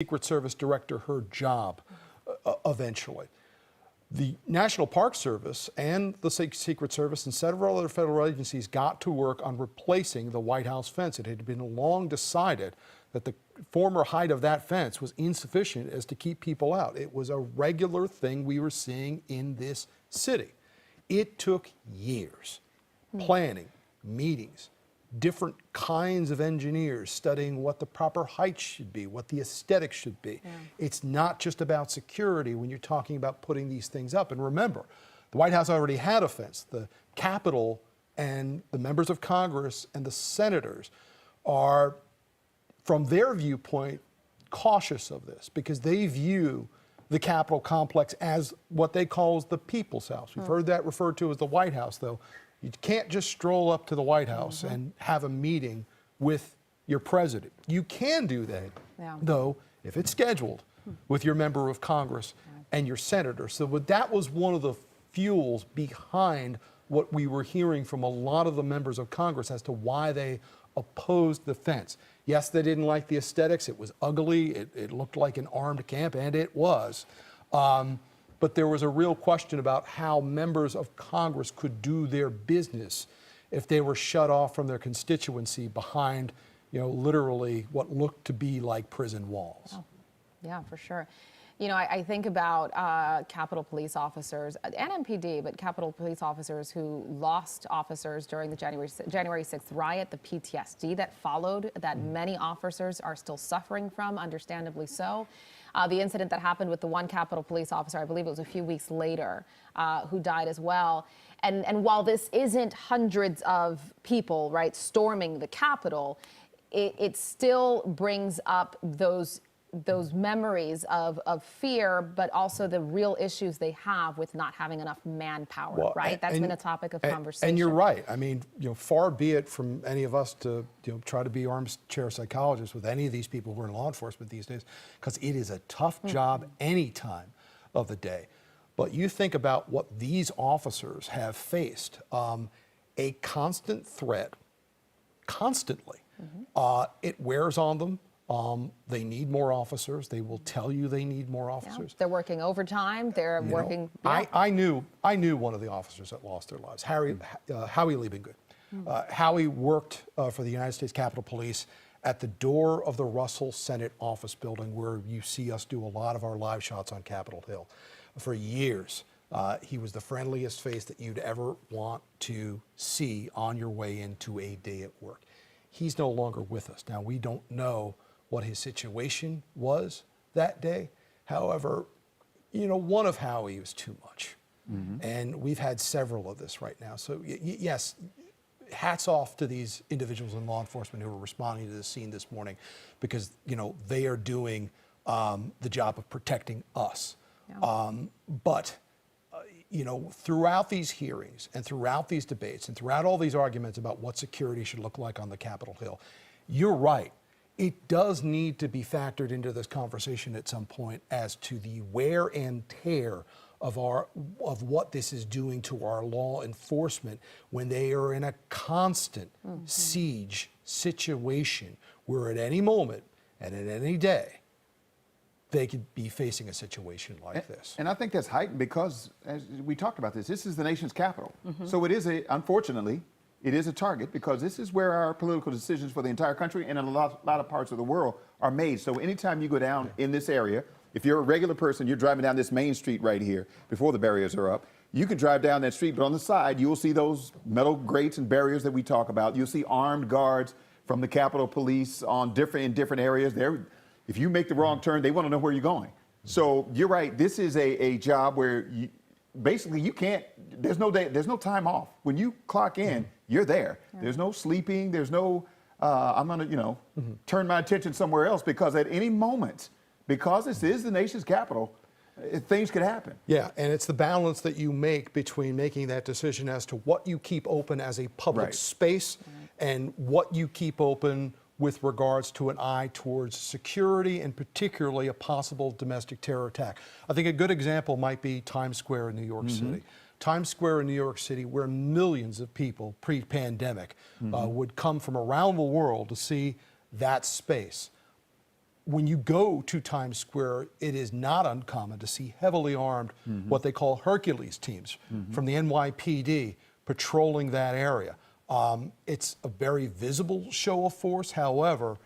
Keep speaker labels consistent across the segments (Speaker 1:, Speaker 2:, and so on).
Speaker 1: Secret Service director her job eventually. The National Park Service and the Secret Service and several other federal agencies got to work on replacing the White House fence. It had been long decided that the former height of that fence was insufficient as to keep people out. It was a regular thing we were seeing in this city. It took years, planning, meetings, different kinds of engineers studying what the proper height should be, what the aesthetics should be. Yeah. It's not just about security when you're talking about putting these things up. And remember, the White House already had a fence. The Capitol and the members of Congress and the senators are, from their viewpoint, cautious of this because they view the Capitol complex as what they call the People's House. We've heard that referred to as the White House, though. You can't just stroll up to the White House and have a meeting with your president. You can do that, though, if it's scheduled with your member of Congress and your senator. So that was one of the fuels behind what we were hearing from a lot of the members of Congress as to why they opposed the fence. Yes, they didn't like the aesthetics. It was ugly. It looked like an armed camp, and it was. But there was a real question about how members of Congress could do their business if they were shut off from their constituency behind, literally what looked to be like prison walls.
Speaker 2: Oh, yeah, for sure. I think about Capitol Police officers and MPD, but Capitol Police officers who lost officers during the January 6th riot, the PTSD that followed, that many officers are still suffering from, understandably so. The incident that happened with the one Capitol Police officer, I believe it was a few weeks later, who died as well. And while this isn't hundreds of people, right, storming the Capitol, it still brings up those memories of fear, but also the real issues they have with not having enough manpower, right? That's been a topic of conversation.
Speaker 1: And you're right. I mean, far be it from any of us to try to be armchair psychologists with any of these people who are in law enforcement these days, because it is a tough job any time of the day. But you think about what these officers have faced, a constant threat, constantly. It wears on them. They need more officers. They will tell you they need more officers.
Speaker 2: Yeah. They're working overtime. They're working.
Speaker 1: Yeah. I knew one of the officers that lost their lives, Howie Liebengood. Howie worked for the United States Capitol Police at the door of the Russell Senate office building, where you see us do a lot of our live shots on Capitol Hill. For years, he was the friendliest face that you'd ever want to see on your way into a day at work. He's no longer with us. Now, we don't know what his situation was that day. However, one of Howie was too much. And we've had several of this right now. So yes, hats off to these individuals in law enforcement who are responding to the scene this morning, because, they are doing the job of protecting us. But throughout these hearings and throughout these debates and throughout all these arguments about what security should look like on the Capitol Hill, you're right. It does need to be factored into this conversation at some point as to the wear and tear of what this is doing to our law enforcement when they are in a constant siege situation where at any moment and at any day they could be facing a situation like this.
Speaker 3: And I think that's heightened because, as we talked about this is the nation's capital. So it is unfortunately, it is a target because this is where our political decisions for the entire country and in a lot of parts of the world are made. So anytime you go down in this area, if you're a regular person, you're driving down this main street right here before the barriers are up, you can drive down that street, but on the side, you'll see those metal grates and barriers that we talk about. You'll see armed guards from the Capitol Police in different areas. If you make the wrong turn, they want to know where you're going. So you're right. This is a job where basically you can't. There's no time off. When you clock in, you're there. There's no sleeping. There's no. I'm gonna turn my attention somewhere else because at any moment, because this is the nation's capital, things could happen.
Speaker 1: Yeah, and it's the balance that you make between making that decision as to what you keep open as a public space and what you keep open with regards to an eye towards security and particularly a possible domestic terror attack. I think a good example might be Times Square in New York City. Times Square in New York City, where millions of people pre-pandemic would come from around the world to see that space. when you go to Times Square, it is not uncommon to see heavily armed, what they call Hercules teams from the NYPD patrolling that area. It's a very visible show of force. However,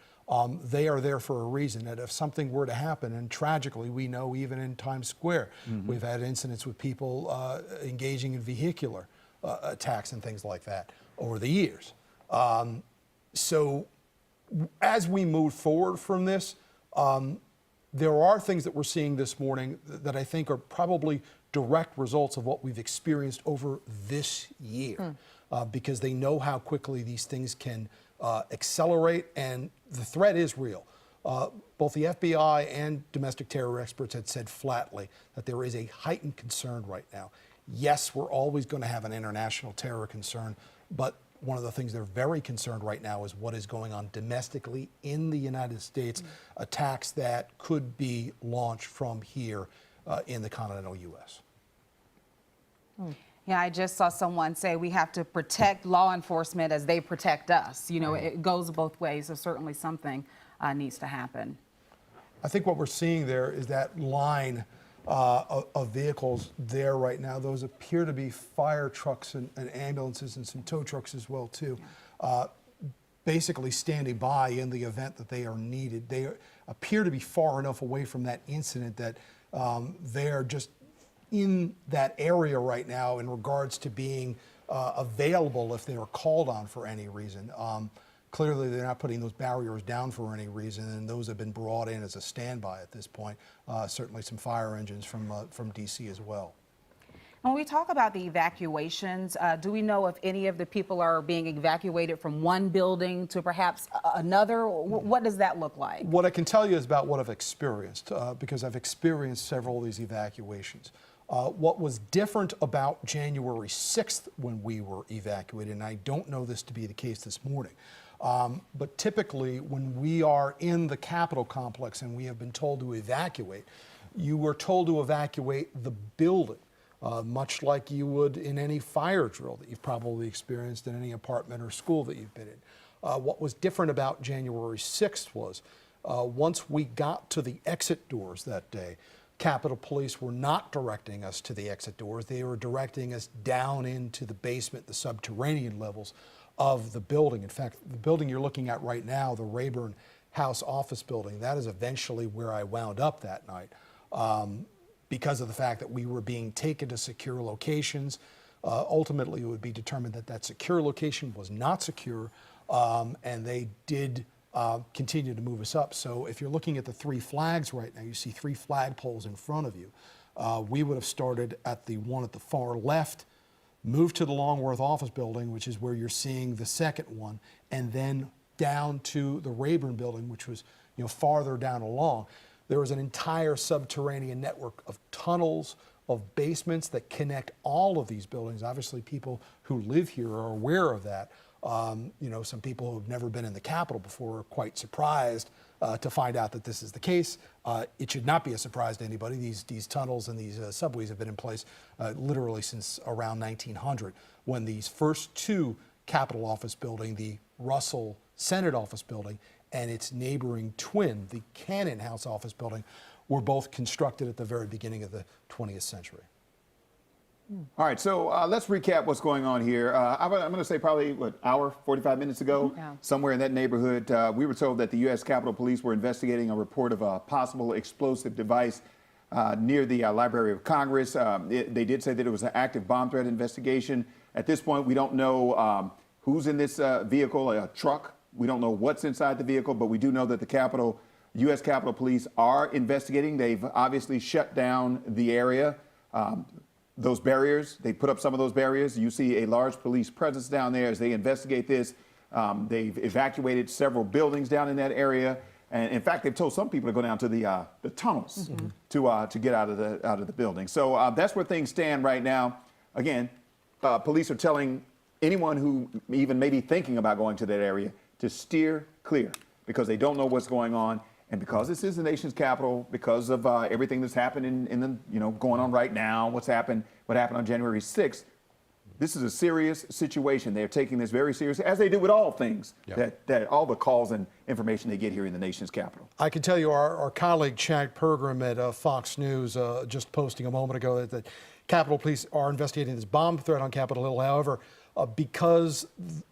Speaker 1: they are there for a reason. And if something were to happen, and tragically, we know even in Times Square, we've had incidents with people engaging in vehicular attacks and things like that over the years. So as we move forward from this, there are things that we're seeing this morning that I think are probably direct results of what we've experienced over this year, because they know how quickly these things can accelerate, and the threat is real. Both the FBI and domestic terror experts had said flatly that there is a heightened concern right now. Yes, we're always going to have an international terror concern, but one of the things they're very concerned right now is what is going on domestically in the United States, attacks that could be launched from here in the continental U.S.
Speaker 4: Yeah, I just saw someone say we have to protect law enforcement as they protect us. You know, it goes both ways, so certainly something needs to happen.
Speaker 1: I think what we're seeing there is that line of vehicles there right now. Those appear to be fire trucks and ambulances and some tow trucks as well too. Basically standing by in the event that they are needed. They appear to be far enough away from that incident that they are just in that area right now in regards to being available if they are called on for any reason. Clearly, they're not putting those barriers down for any reason, and those have been brought in as a standby at this point. Certainly some fire engines from D.C. as well.
Speaker 4: When we talk about the evacuations, do we know if any of the people are being evacuated from one building to perhaps another? What does that look like?
Speaker 1: What I can tell you is about what I've experienced, because I've experienced several of these evacuations. What was different about January 6th when we were evacuated, and I don't know this to be the case this morning, but typically when we are in the Capitol complex and we have been told to evacuate, you were told to evacuate the building, much like you would in any fire drill that you've probably experienced in any apartment or school that you've been in. What was different about January 6th was once we got to the exit doors that day, Capitol Police were not directing us to the exit doors. They were directing us down into the basement, the subterranean levels of the building. In fact, the building you're looking at right now, the Rayburn House office building, that is eventually where I wound up that night because of the fact that we were being taken to secure locations. Ultimately, it would be determined that that secure location was not secure, and they did continue to move us up. So if you're looking at the three flags right now, you see three flagpoles in front of you. We would have started at the one at the far left, moved to the Longworth office building, which is where you're seeing the second one, and then down to the Rayburn building, which was farther down along. There was an entire subterranean network of tunnels, of basements that connect all of these buildings. Obviously, people who live here are aware of that. Some people who have never been in the Capitol before are quite surprised to find out that this is the case. It should not be a surprise to anybody. These tunnels and these subways have been in place literally since around 1900, when these first two Capitol office building, the Russell Senate office building and its neighboring twin, the Cannon House office building, were both constructed at the very beginning of the 20th century.
Speaker 3: All right, so let's recap what's going on here. I'm going to say probably, hour, 45 minutes ago, somewhere in that neighborhood, we were told that the U.S. Capitol Police were investigating a report of a possible explosive device near the Library of Congress. They did say that it was an active bomb threat investigation. At this point, we don't know who's in this vehicle, a truck. We don't know what's inside the vehicle, but we do know that the U.S. Capitol Police are investigating. They've obviously shut down the area. Those barriers, they put up some of those barriers. You see a large police presence down there as they investigate this. They've evacuated several buildings down in that area. And in fact, they've told some people to go down to the tunnels to get out of the building. So that's where things stand right now. Again, police are telling anyone who even may be thinking about going to that area to steer clear, because they don't know what's going on. And because this is the nation's capital, because of everything that's happened in the, going on right now, what happened on January 6th, This is a serious situation. They're taking this very seriously, as they do with all things, that all the calls and information they get here in the nation's capital.
Speaker 1: I can tell you our colleague Chad Pergram at Fox News just posting a moment ago that Capitol Police are investigating this bomb threat on Capitol Hill. However, because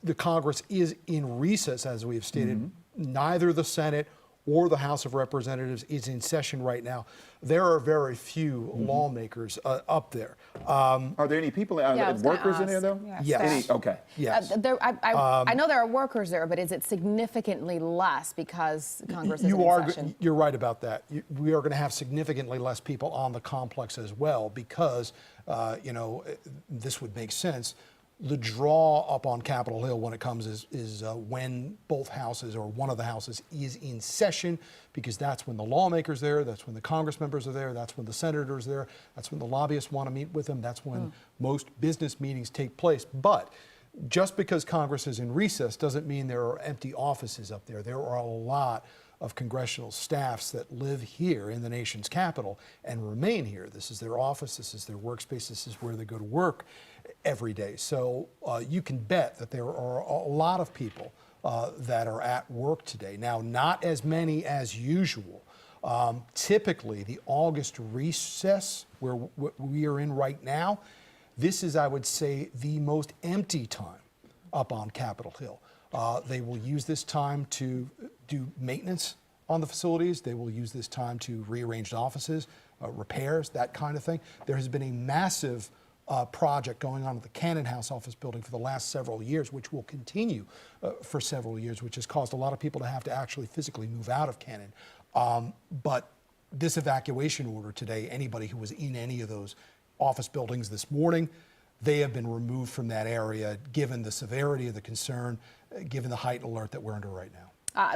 Speaker 1: the Congress is in recess, as we have stated, neither the Senate or the House of Representatives is in session right now. There are very few lawmakers up there.
Speaker 3: Are there any people, workers in there, though?
Speaker 1: Yes.
Speaker 3: Okay.
Speaker 1: Yes.
Speaker 2: I know there are workers there, but is it significantly less because Congress is in session?
Speaker 1: You're right about that. We are going to have significantly less people on the complex as well because, this would make sense. The draw up on Capitol Hill when it comes is when both houses or one of the houses is in session, because that's when the lawmakers are there, that's when the Congress members are there, that's when the senators are there, that's when the lobbyists want to meet with them, that's when most business meetings take place. But just because Congress is in recess doesn't mean there are empty offices up there. There are a lot of congressional staffs that live here in the nation's capital and remain here. This is their office, this is their workspace, this is where they go to work every day. So you can bet that there are a lot of people that are at work today. Now, not as many as usual. Typically, the August recess, where we are in right now, this is, I would say, the most empty time up on Capitol Hill. They will use this time to do maintenance on the facilities. They will use this time to rearrange offices, repairs, that kind of thing. There has been a massive project going on at the Cannon House office building for the last several years, which will continue for several years, which has caused a lot of people to have to actually physically move out of Cannon. But this evacuation order today, anybody who was in any of those office buildings this morning, they have been removed from that area, given the severity of the concern, given the heightened alert that we're under right now.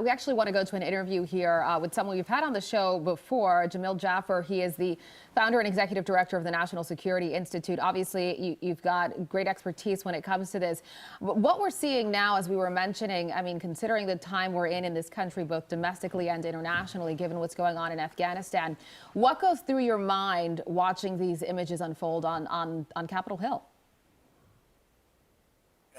Speaker 2: We actually want to go to an interview here with someone we've had on the show before, Jamil Jaffer. He is the founder and executive director of the National Security Institute. Obviously, you've got great expertise when it comes to this. But what we're seeing now, as we were mentioning, I mean, considering the time we're in this country, both domestically and internationally, given what's going on in Afghanistan, what goes through your mind watching these images unfold on Capitol Hill?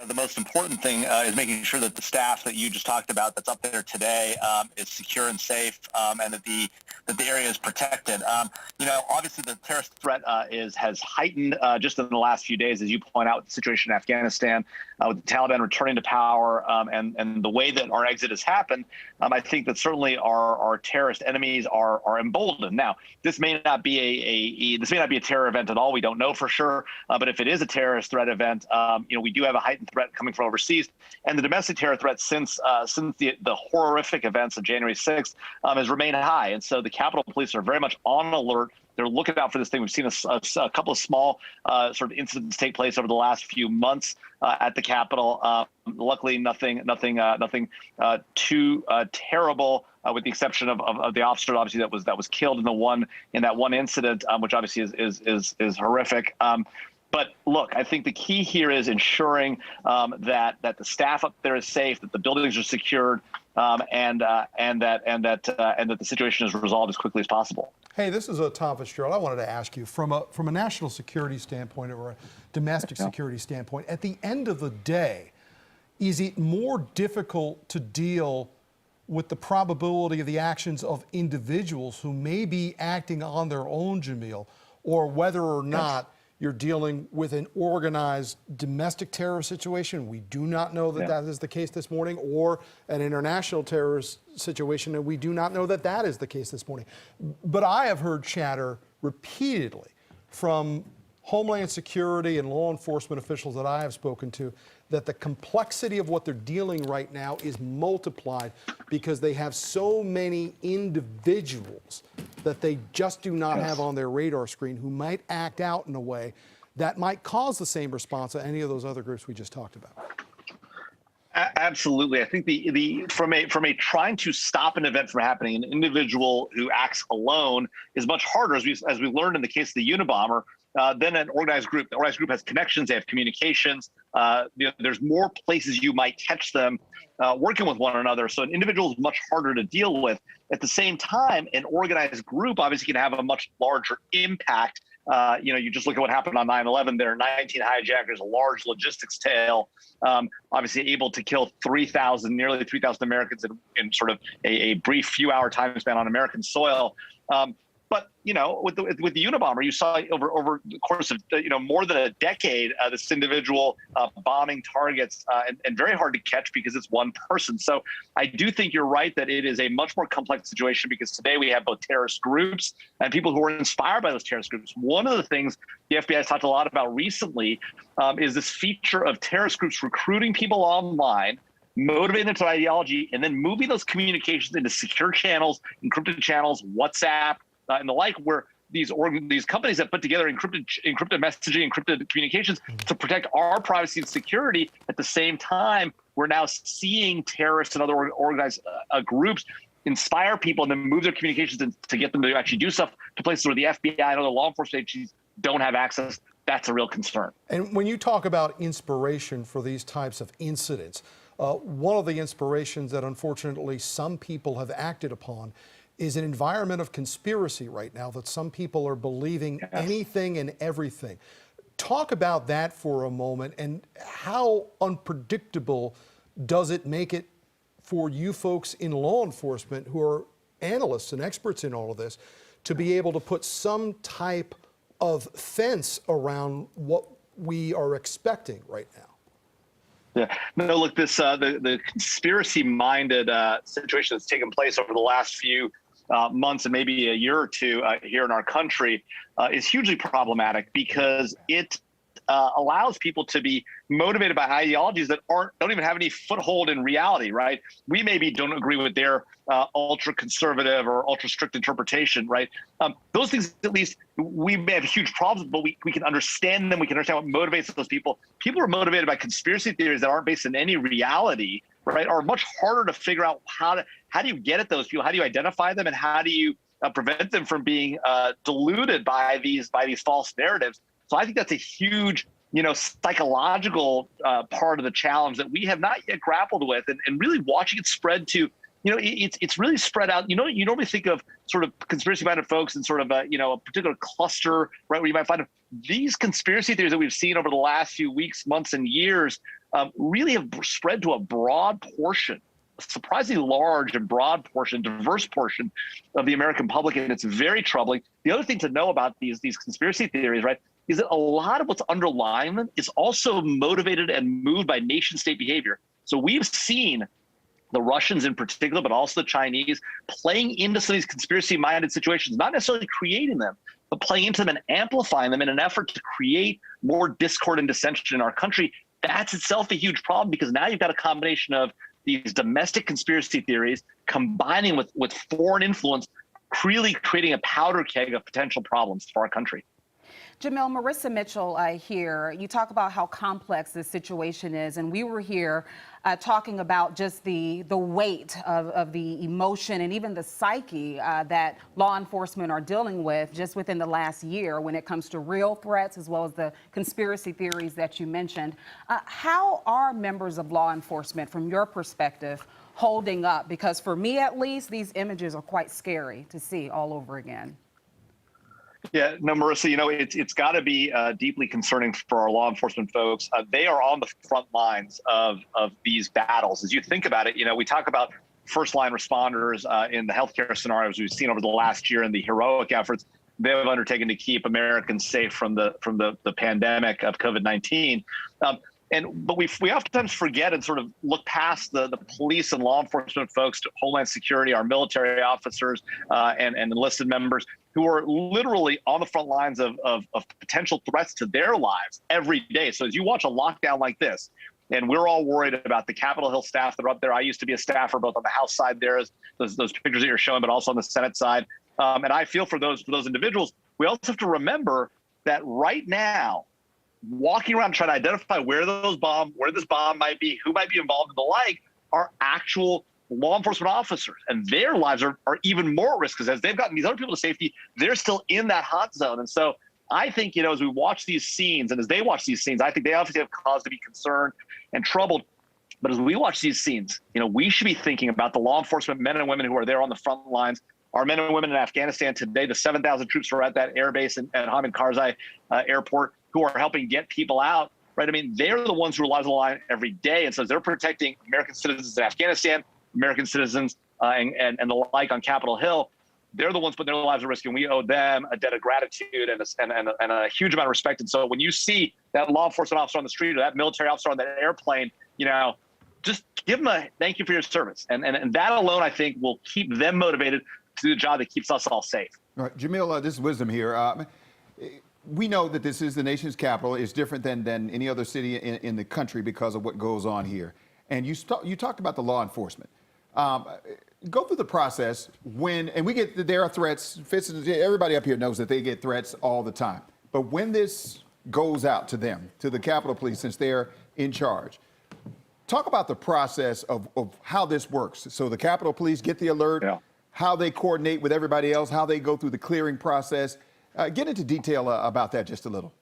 Speaker 5: The most important thing is making sure that the staff that you just talked about that's up there today is secure and safe, and that the area is protected. Obviously the terrorist threat has heightened just in the last few days, as you point out, with the situation in Afghanistan, with the Taliban returning to power, and the way that our exit has happened. I think that certainly our terrorist enemies are emboldened. Now, this may not be a terror event at all. We don't know for sure, but if it is a terrorist threat event, we do have a heightened threat coming from overseas, and the domestic terror threat since the horrific events of January 6th has remained high. And so the Capitol Police are very much on alert. They're looking out for this thing. We've seen a couple of small sort of incidents take place over the last few months at the Capitol. Luckily, nothing too terrible, with the exception of the officer, obviously that was killed in that one incident, which obviously is horrific. But look, I think the key here is ensuring that the staff up there is safe, that the buildings are secured, and that the situation is resolved as quickly as possible.
Speaker 1: Hey, this is Tom Fitzgerald. I wanted to ask you, from a national security standpoint or a domestic security standpoint, at the end of the day, is it more difficult to deal with the probability of the actions of individuals who may be acting on their own, Jamil, or whether or not you're dealing with an organized domestic terror situation? We do not know that that is the case this morning, or an international terrorist situation, and we do not know that that is the case this morning. But I have heard chatter repeatedly from Homeland Security and law enforcement officials that I have spoken to that the complexity of what they're dealing right now is multiplied because they have so many individuals that they just do not have on their radar screen who might act out in a way that might cause the same response to any of those other groups we just talked about.
Speaker 5: Absolutely. I think from a trying to stop an event from happening, an individual who acts alone is much harder, as we learned in the case of the Unabomber, than an organized group. The organized group has connections, they have communications. There's more places you might catch them working with one another. So an individual is much harder to deal with. At the same time, an organized group obviously can have a much larger impact You just look at what happened on 9/11. There are 19 hijackers, a large logistics tail, obviously able to kill nearly 3,000 Americans in sort of a brief few-hour time span on American soil. But with the Unabomber, you saw over the course of more than a decade, this individual bombing targets and very hard to catch because it's one person. So I do think you're right that it is a much more complex situation because today we have both terrorist groups and people who are inspired by those terrorist groups. One of the things the FBI has talked a lot about recently is this feature of terrorist groups recruiting people online, motivating them to ideology, and then moving those communications into secure channels, encrypted channels, WhatsApp, and the like, where these companies that put together encrypted messaging, encrypted communications to protect our privacy and security. At the same time, we're now seeing terrorists and other organized groups inspire people and then move their communications to get them to actually do stuff to places where the FBI and other law enforcement agencies don't have access. That's a real concern.
Speaker 1: And when you talk about inspiration for these types of incidents, one of the inspirations that unfortunately some people have acted upon is an environment of conspiracy right now, that some people are believing anything and everything. Talk about that for a moment, and how unpredictable does it make it for you folks in law enforcement who are analysts and experts in all of this to be able to put some type of fence around what we are expecting right now?
Speaker 5: Yeah, no, look, this the conspiracy-minded situation that's taken place over the last few months and maybe a year or two here in our country is hugely problematic because it allows people to be motivated by ideologies that don't even have any foothold in reality, right? We maybe don't agree with their ultra conservative or ultra strict interpretation, right? Those things, at least, we may have huge problems, but we can understand them. We can understand what motivates those people. People are motivated by conspiracy theories that aren't based in any reality, right? Are much harder to figure out how do you get at those people? How do you identify them, and how do you prevent them from being deluded by these false narratives? So I think that's a huge, psychological part of the challenge that we have not yet grappled with, and really watching it spread to, it's really spread out. You normally think of sort of conspiracy-minded folks in sort of a particular cluster, right, where you might find them. These conspiracy theories that we've seen over the last few weeks, months, and years really have spread to a broad portion, a surprisingly large and broad portion, diverse portion of the American public, and it's very troubling. The other thing to know about these conspiracy theories, right, is that a lot of what's underlying them is also motivated and moved by nation-state behavior. So we've seen the Russians in particular, but also the Chinese, playing into some of these conspiracy-minded situations, not necessarily creating them, but playing into them and amplifying them in an effort to create more discord and dissension in our country. That's itself a huge problem, because now you've got a combination of these domestic conspiracy theories combining with foreign influence, really creating a powder keg of potential problems for our country.
Speaker 4: Jamil, Marissa Mitchell here. You talk about how complex this situation is, and we were here talking about just the weight of the emotion and even the psyche that law enforcement are dealing with just within the last year when it comes to real threats as well as the conspiracy theories that you mentioned. How are members of law enforcement, from your perspective, holding up? Because for me, at least, these images are quite scary to see all over again.
Speaker 5: Yeah, no, Marissa, it's got to be deeply concerning for our law enforcement folks. They are on the front lines of these battles. As you think about it, we talk about first line responders in the healthcare scenarios we've seen over the last year and the heroic efforts they have undertaken to keep Americans safe from the pandemic of COVID-19. But we oftentimes forget and sort of look past the police and law enforcement folks to Homeland Security, our military officers and enlisted members who are literally on the front lines of potential threats to their lives every day. So as you watch a lockdown like this, and we're all worried about the Capitol Hill staff that are up there. I used to be a staffer both on the House side there, as those pictures that you're showing, but also on the Senate side. And I feel for those individuals. We also have to remember that right now, walking around trying to identify where this bomb might be, who might be involved and the like, are actual law enforcement officers. And their lives are even more at risk, because as they've gotten these other people to safety, they're still in that hot zone. And so I think, as we watch these scenes and as they watch these scenes, I think they obviously have cause to be concerned and troubled. But as we watch these scenes, we should be thinking about the law enforcement men and women who are there on the front lines, our men and women in Afghanistan today, the 7,000 troops who are at that air base at Hamid Karzai airport who are helping get people out, right? I mean, they're the ones who are lives on the line every day. And so they're protecting American citizens in Afghanistan, American citizens and the like on Capitol Hill. They're the ones putting their lives at risk, and we owe them a debt of gratitude and a huge amount of respect. And so when you see that law enforcement officer on the street or that military officer on that airplane, you know, just give them a thank you for your service. And that alone, I think, will keep them motivated to do the job that keeps us all safe.
Speaker 3: All right, Jamil, this is Wisdom here. We know that this is the nation's capital. It's different than any other city in the country because of what goes on here. And you talked about the law enforcement. Go through the process and we get, there are threats. Everybody up here knows that they get threats all the time. But when this goes out to them, to the Capitol Police, since they're in charge, talk about the process of how this works. So the Capitol Police get the alert, how they coordinate with everybody else, how they go through the clearing process. Get into detail about that just a little.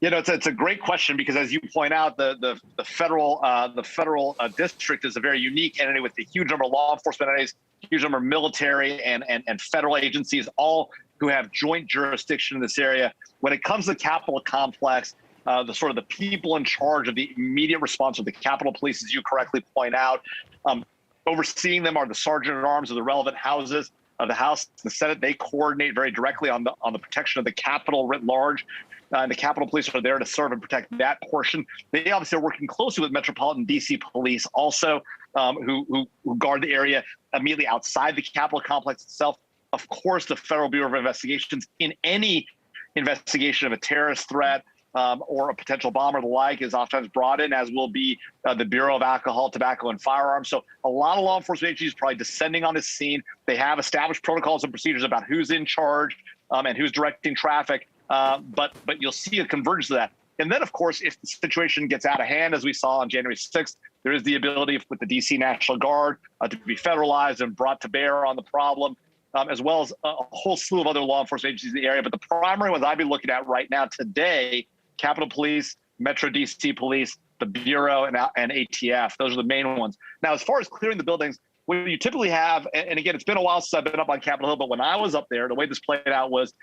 Speaker 5: You know, it's a great question because, as you point out, the federal district is a very unique entity with a huge number of law enforcement entities, huge number of military and federal agencies, all who have joint jurisdiction in this area. When it comes to the Capitol complex, the people in charge of the immediate response of the Capitol Police, as you correctly point out, overseeing them are the sergeant at arms of the relevant houses of the House and the Senate. They coordinate very directly on the protection of the Capitol writ large. And the Capitol Police are there to serve and protect that portion. They obviously are working closely with Metropolitan D.C. Police also, who guard the area immediately outside the Capitol complex itself. Of course, the Federal Bureau of Investigations in any investigation of a terrorist threat or a potential bomb or the like is oftentimes brought in, as will be the Bureau of Alcohol, Tobacco, and Firearms. So a lot of law enforcement agencies probably descending on this scene. They have established protocols and procedures about who's in charge and who's directing traffic. But you'll see a convergence of that. And then, of course, if the situation gets out of hand, as we saw on January 6th, there is the ability with the D.C. National Guard to be federalized and brought to bear on the problem, as well as a whole slew of other law enforcement agencies in the area. But the primary ones I'd be looking at right now today, Capitol Police, Metro D.C. Police, the Bureau, and ATF. Those are the main ones. Now, as far as clearing the buildings, what you typically have, and again, it's been a while since I've been up on Capitol Hill, but when I was up there, the way this played out was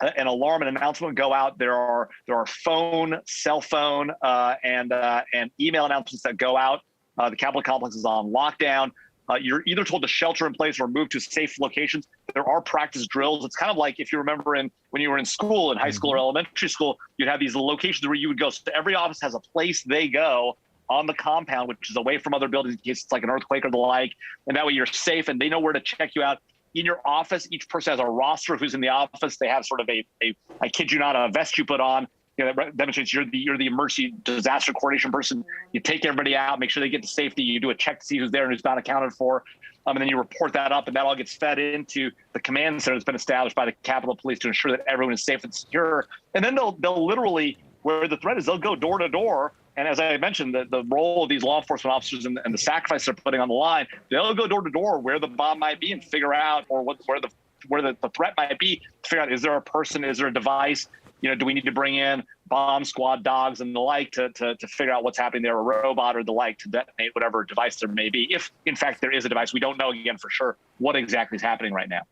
Speaker 5: an alarm and announcement would go out. There are phone, cell phone, and email announcements that go out. The Capitol complex is on lockdown. You're either told to shelter in place or move to safe locations. There are practice drills. It's kind of like if you remember when you were in school, in high school or elementary school, you'd have these locations where you would go. So every office has a place they go on the compound, which is away from other buildings in case it's like an earthquake or the like. And that way you're safe and they know where to check you out. In your office, each person has a roster of who's in the office. They have sort of I kid you not, a vest you put on, that demonstrates you're the emergency disaster coordination person. You take everybody out, make sure they get to safety. You do a check to see who's there and who's not accounted for. And then you report that up, and that all gets fed into the command center that's been established by the Capitol Police to ensure that everyone is safe and secure. And then they'll literally, where the threat is, they'll go door to door. And as I mentioned, the role of these law enforcement officers and the sacrifice they're putting on the line, they'll go door to door where the bomb might be and figure out, or where the threat might be, to figure out, is there a person, is there a device, do we need to bring in bomb squad dogs and the like to figure out what's happening there, a robot or the like to detonate whatever device there may be. If in fact there is a device, we don't know again for sure what exactly is happening right now.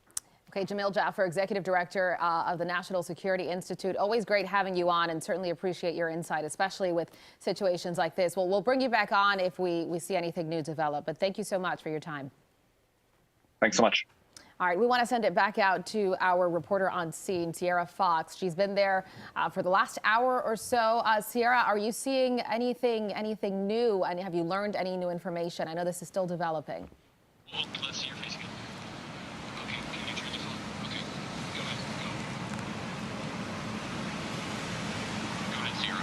Speaker 2: Okay, Jamil Jaffer, Executive Director of the National Security Institute. Always great having you on, and certainly appreciate your insight, especially with situations like this. Well, we'll bring you back on if we see anything new develop, but thank you so much for your time.
Speaker 5: Thanks so much.
Speaker 2: All right, we want to send it back out to our reporter on scene, Sierra Fox. She's been there for the last hour or so. Sierra, are you seeing anything new, and have you learned any new information? I know this is still developing.
Speaker 6: Well, let's see your face again. Okay, can you turn the phone? Okay, go ahead, go. Go ahead, Sierra.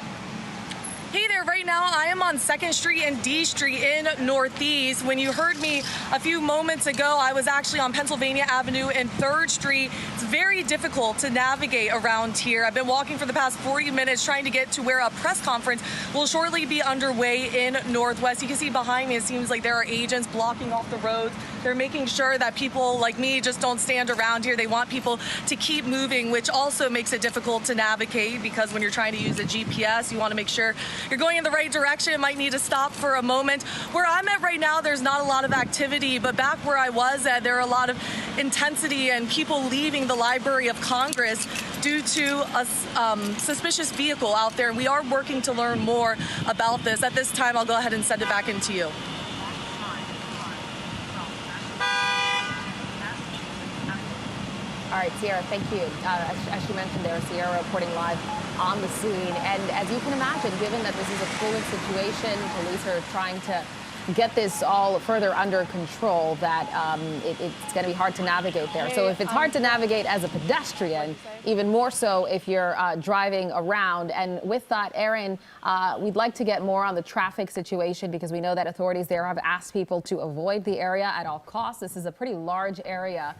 Speaker 7: Hey there, right now I am on 2nd Street and D Street in Northeast. When you heard me a few moments ago, I was actually on Pennsylvania Avenue and 3rd Street. It's very difficult to navigate around here. I've been walking for the past 40 minutes trying to get to where a press conference will shortly be underway in Northwest. You can see behind me, it seems like there are agents blocking off the roads They're making sure that people like me just don't stand around here. They want people to keep moving, which also makes it difficult to navigate because when you're trying to use a GPS, you want to make sure you're going in the right direction. It might need to stop for a moment. Where I'm at right now, there's not a lot of activity, but back where I was at, there are a lot of intensity and people leaving the Library of Congress due to a suspicious vehicle out there. And we are working to learn more about this. At this time, I'll go ahead and send it back into you.
Speaker 2: All right, Sierra, thank you. As you mentioned there, Sierra reporting live on the scene. And as you can imagine, given that this is a fluid situation, police are trying to get this all further under control, that it's going to be hard to navigate there. So if it's hard to navigate as a pedestrian, even more so if you're driving around. And with that, Aaron, we'd like to get more on the traffic situation because we know that authorities there have asked people to avoid the area at all costs. This is a pretty large area.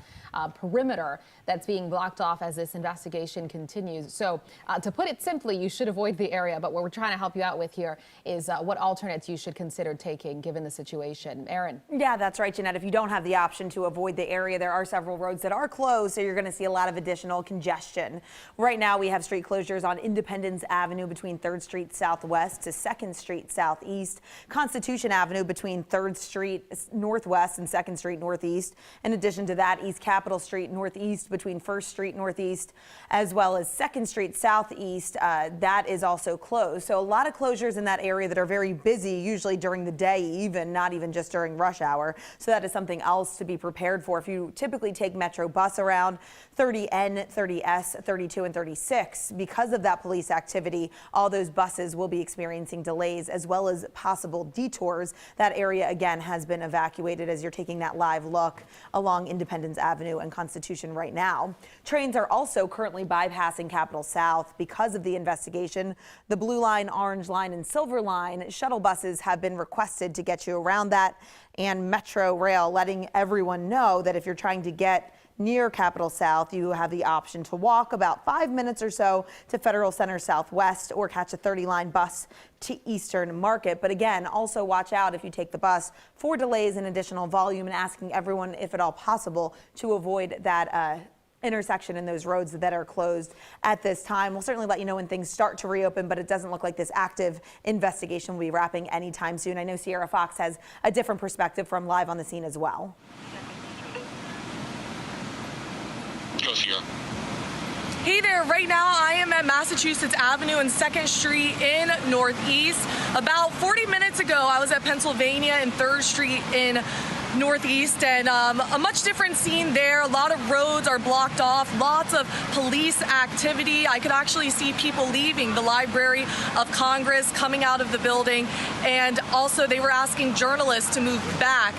Speaker 2: Perimeter that's being blocked off as this investigation continues. So to put it simply, you should avoid the area. But what we're trying to help you out with here is what alternates you should consider taking given the situation. Aaron.
Speaker 8: Yeah, that's right, Jeanette. If you don't have the option to avoid the area, there are several roads that are closed, so you're going to see a lot of additional congestion. Right now, we have street closures on Independence Avenue between 3rd Street Southwest to 2nd Street Southeast, Constitution Avenue between 3rd Street Northwest and 2nd Street Northeast. In addition to that, East Capitol Street Northeast between 1st Street Northeast, as well as 2nd Street Southeast. That is also closed. So a lot of closures in that area that are very busy, usually during the day, even not even just during rush hour. So that is something else to be prepared for. If you typically take Metro bus around 30N, 30S, 32, and 36, because of that police activity, all those buses will be experiencing delays as well as possible detours. That area again has been evacuated as you're taking that live look along Independence Avenue and Constitution right now. Trains are also currently bypassing Capitol South because of the investigation. The Blue Line, Orange Line, and Silver Line shuttle buses have been requested to get you around that, and Metro Rail letting everyone know that if you're trying to get near Capitol South, you have the option to walk about 5 minutes or so to Federal Center Southwest or catch a 30-line bus to Eastern Market. But again, also watch out if you take the bus for delays and additional volume, and asking everyone, if at all possible, to avoid that intersection in those roads that are closed at this time. We'll certainly let you know when things start to reopen, but it doesn't look like this active investigation will be wrapping anytime soon. I know Sierra Fox has a different perspective from live on the scene as well.
Speaker 6: Go, Sierra.
Speaker 7: Hey there, right now I am at Massachusetts Avenue and 2nd Street in Northeast. About 40 minutes ago, I was at Pennsylvania and 3rd Street in Northeast, and a much different scene there. A lot of roads are blocked off, lots of police activity. I could actually see people leaving the Library of Congress, coming out of the building, and also they were asking journalists to move back.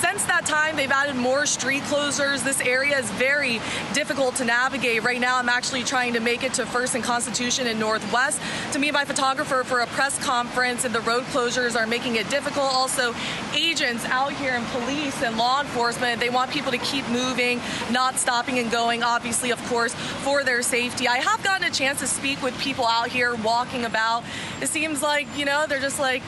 Speaker 7: Since that time, they've added more street closures. This area is very difficult to navigate. Right now, I'm actually trying to make it to 1st and Constitution in Northwest to meet my photographer for a press conference, and the road closures are making it difficult. Also, agents out here in police and law enforcement, they want people to keep moving, not stopping and going, obviously, of course, for their safety. I have gotten a chance to speak with people out here walking about. It seems like, you know, they're just like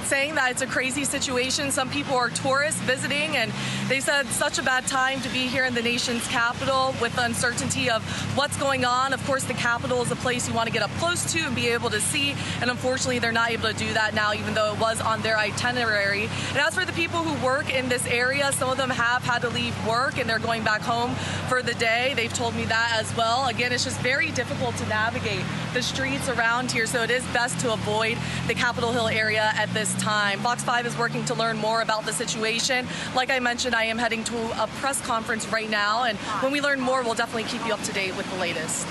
Speaker 7: saying that it's a crazy situation. Some people are tourists visiting, and they said it's such a bad time to be here in the nation's capital with the uncertainty of what's going on. Of course, the Capitol is a place you want to get up close to and be able to see, and unfortunately, they're not able to do that now, even though it was on their itinerary. And as for the people who work in this area, some of them have had to leave work and they're going back home for the day. They've told me that as well. Again, it's just very difficult to navigate the streets around here, so it is best to avoid the Capitol Hill area at this time. Fox 5 is working to learn more about the situation. Like I mentioned, I am heading to a press conference right now, and when we learn more, we'll definitely keep you up to date with the latest.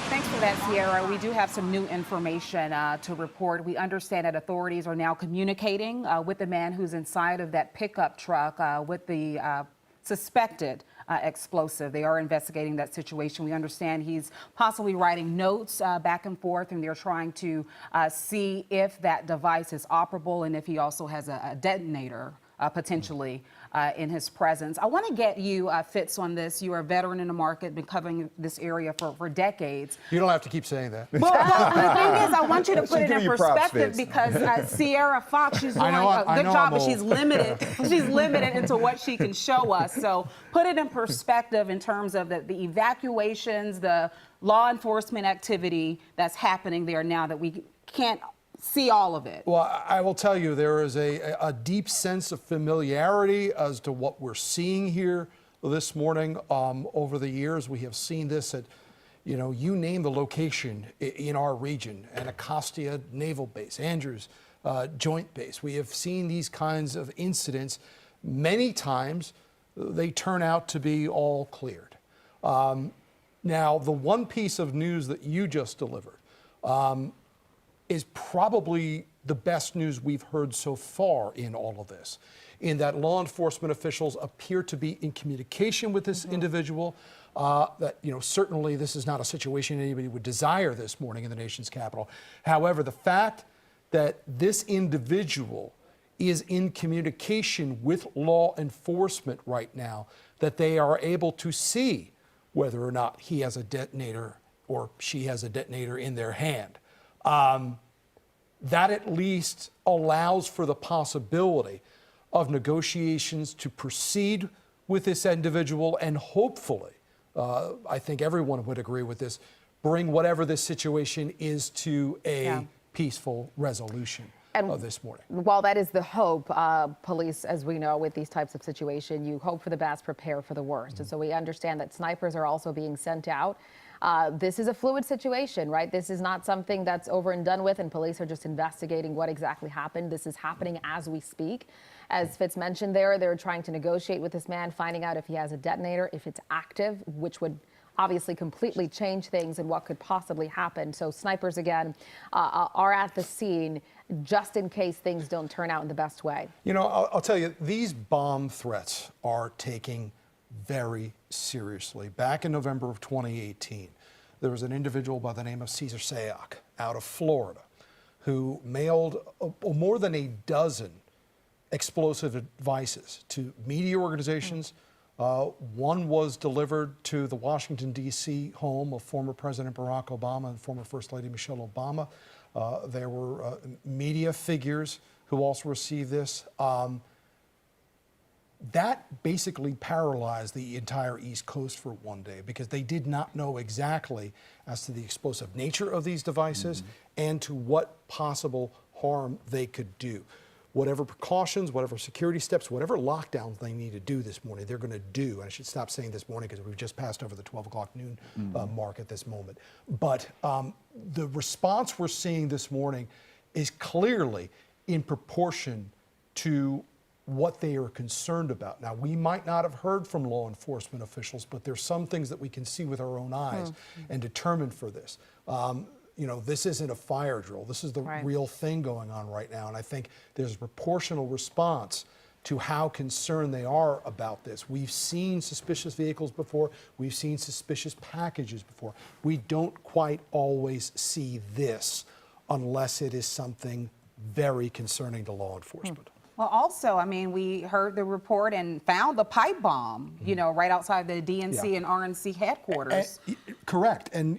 Speaker 4: Thanks for that, Sierra. We do have some new information to report. We understand that authorities are now communicating with the man who's inside of that pickup truck with the suspected explosive. They are investigating that situation. We understand he's possibly writing notes back and forth, and they're trying to see if that device is operable and if he also has a detonator potentially in his presence. I want to get you, Fitz, on this. You are a veteran in the market, been covering this area for decades.
Speaker 1: You don't have to keep saying that.
Speaker 4: Well, the thing is, I want you to put it
Speaker 3: giving
Speaker 4: in
Speaker 3: you props,
Speaker 4: perspective
Speaker 3: Fitz.
Speaker 4: because Sierra Fox, she's doing
Speaker 1: I
Speaker 4: a good
Speaker 1: know
Speaker 4: job,
Speaker 1: I'm
Speaker 4: but she's
Speaker 1: old.
Speaker 4: limited. She's limited into what she can show us. So put it in perspective in terms of the evacuations, the law enforcement activity that's happening there now that we can't see all of it.
Speaker 1: Well, I will tell you, there is a deep sense of familiarity as to what we're seeing here this morning. Over the years, we have seen this at, you name the location in our region, Anacostia Naval Base, Andrews Joint Base. We have seen these kinds of incidents. Many times, they turn out to be all cleared. Now, the one piece of news that you just delivered is probably the best news we've heard so far in all of this, in that law enforcement officials appear to be in communication with this individual. That, certainly this is not a situation anybody would desire this morning in the nation's capital. However, the fact that this individual is in communication with law enforcement right now, that they are able to see whether or not he has a detonator or she has a detonator in their hand. That at least allows for the possibility of negotiations to proceed with this individual and hopefully, I think everyone would agree with this, bring whatever this situation is to a peaceful resolution of this morning.
Speaker 2: While that is the hope, police, as we know, with these types of situations, you hope for the best, prepare for the worst. And so we understand that snipers are also being sent out. This is a fluid situation, right? This is not something that's over and done with, and police are just investigating what exactly happened. This is happening as we speak. As Fitz mentioned there, they're trying to negotiate with this man, finding out if he has a detonator, if it's active, which would obviously completely change things and what could possibly happen. So snipers, again, are at the scene just in case things don't turn out in the best way.
Speaker 1: I'll tell you, these bomb threats are taking very seriously. Back in November of 2018, there was an individual by the name of Cesar Sayoc out of Florida who mailed more than a dozen explosive devices to media organizations. One was delivered to the Washington, D.C. home of former President Barack Obama and former First Lady Michelle Obama. There were media figures who also received this. That basically paralyzed the entire East Coast for one day because they did not know exactly as to the explosive nature of these devices and to what possible harm they could do. Whatever precautions, whatever security steps, whatever lockdowns they need to do this morning, they're going to do. And I should stop saying this morning because we've just passed over the 12 o'clock noon mark at this moment. But the response we're seeing this morning is clearly in proportion to what they are concerned about. Now, we might not have heard from law enforcement officials, but there's some things that we can see with our own eyes and determine for this. This isn't a fire drill. This is the real thing going on right now. And I think there's a proportional response to how concerned they are about this. We've seen suspicious vehicles before. We've seen suspicious packages before. We don't quite always see this unless it is something very concerning to law enforcement.
Speaker 4: Well, also, we heard the report and found the pipe bomb, right outside the DNC and RNC headquarters.
Speaker 1: Correct. And,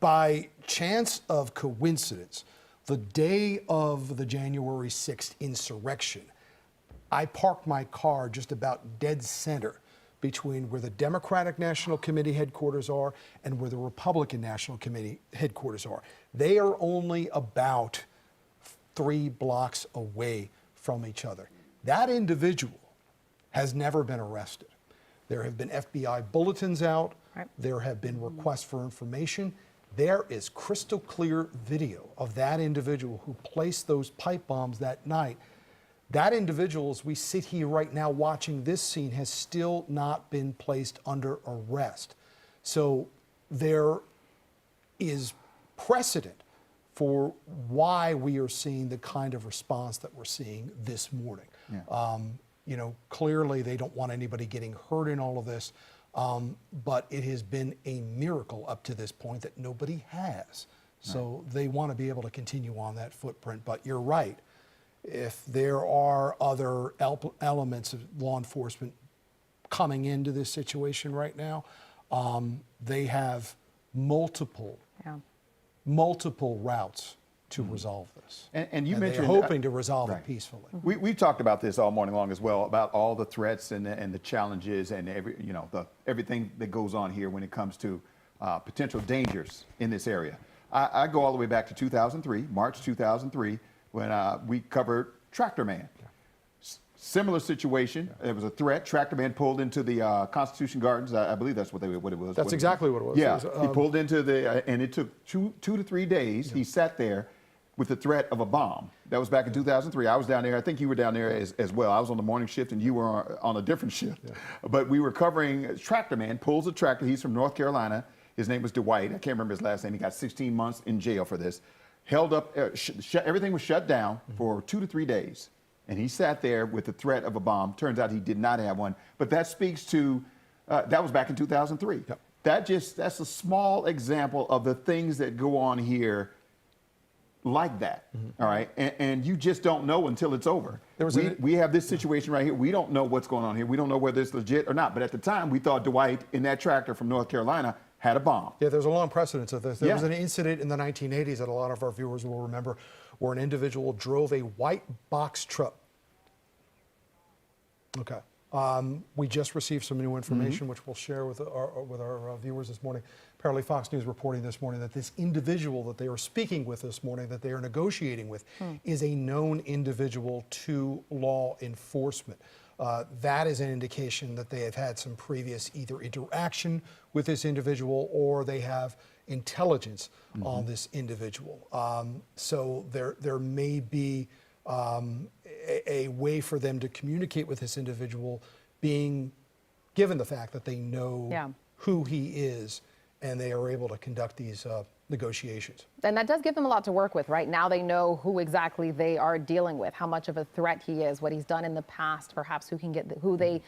Speaker 1: by chance of coincidence, the day of the January 6th insurrection, I parked my car just about dead center between where the Democratic National Committee headquarters are and where the Republican National Committee headquarters are. They are only about 3 blocks away from each other. That individual has never been arrested. There have been FBI bulletins out. There have been requests for information. There is crystal clear video of that individual who placed those pipe bombs that night. That individual, as we sit here right now watching this scene, has still not been placed under arrest. So there is precedent for why we are seeing the kind of response that we're seeing this morning. Clearly they don't want anybody getting hurt in all of this, but it has been a miracle up to this point that nobody has. So they want to be able to continue on that footprint. But you're right, if there are other elements of law enforcement coming into this situation right now, they have multiple routes to resolve this.
Speaker 3: And you
Speaker 1: and
Speaker 3: mentioned
Speaker 1: they're hoping to resolve
Speaker 3: right.
Speaker 1: it peacefully.
Speaker 3: We've talked about this all morning long as well, about all the threats and the challenges and everything that goes on here when it comes to potential dangers in this area. I go all the way back to 2003, March 2003, when we covered Tractor Man. Similar situation. There was a threat. Tractor Man pulled into the Constitution Gardens. I believe that's what it was.
Speaker 1: That's exactly what it was.
Speaker 3: Yeah,
Speaker 1: It was,
Speaker 3: he pulled into and it took two to 3 days. He sat there with the threat of a bomb. That was back in 2003. I was down there. I think you were down there as well. I was on the morning shift and you were on a different shift. Yeah. But we were covering Tractor Man, pulls a tractor. He's from North Carolina. His name was Dwight. I can't remember his last name. He got 16 months in jail for this. Held up, everything was shut down for 2 to 3 days. And he sat there with the threat of a bomb. Turns out he did not have one. But that speaks to, that was back in 2003.
Speaker 1: Yep.
Speaker 3: That's a small example of the things that go on here like that, all right? And you just don't know until it's over. We have this situation right here. We don't know what's going on here. We don't know whether it's legit or not. But at the time, we thought Dwight in that tractor from North Carolina had a bomb.
Speaker 1: Yeah, there's a long precedence of this. There was an incident in the 1980s that a lot of our viewers will remember where an individual drove a white box truck. Okay. We just received some new information, which we'll share with our viewers this morning. Apparently Fox News reporting this morning that this individual that they are speaking with this morning, that they are negotiating with, is a known individual to law enforcement. That is an indication that they have had some previous either interaction with this individual or they have intelligence on this individual. So there may be a way for them to communicate with this individual, being given the fact that they know who he is and they are able to conduct these negotiations.
Speaker 2: And that does give them a lot to work with. Right now they know who exactly they are dealing with, how much of a threat he is, what he's done in the past, perhaps who they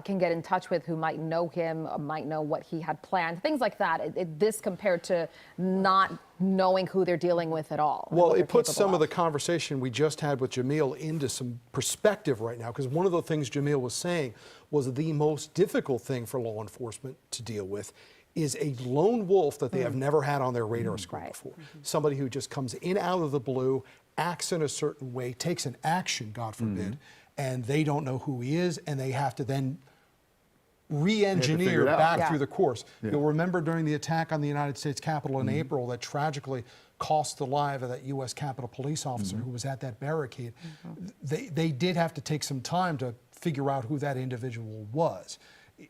Speaker 2: can get in touch with, who might know him, might know what he had planned, things like that. This compared to not knowing who they're dealing with at all.
Speaker 1: Well, it puts some of the conversation we just had with Jamil into some perspective right now, because one of the things Jamil was saying was the most difficult thing for law enforcement to deal with is a lone wolf that they have never had on their radar screen before. Somebody who just comes in out of the blue, acts in a certain way, takes an action, God forbid, and they don't know who he is, and they have to then re-engineer back through the course. You'll remember during the attack on the United States Capitol in April that tragically cost the life of that U.S. Capitol police officer who was at that barricade. They did have to take some time to figure out who that individual was.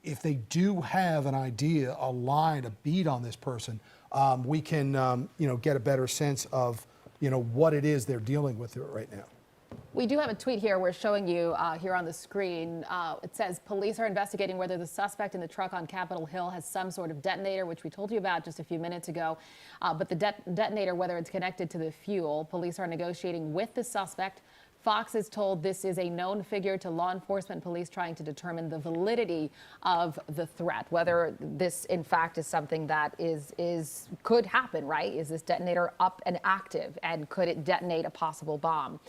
Speaker 1: If they do have an idea, a line, a beat on this person, we can get a better sense of what it is they're dealing with right now.
Speaker 2: We do have a tweet here we're showing you here on the screen. It says police are investigating whether the suspect in the truck on Capitol Hill has some sort of detonator, which we told you about just a few minutes ago. But the detonator, whether it's connected to the fuel, police are negotiating with the suspect. Fox is told this is a known figure to law enforcement, police trying to determine the validity of the threat, whether this in fact is something that could happen, right? Is this detonator up and active, and could it detonate a possible bomb?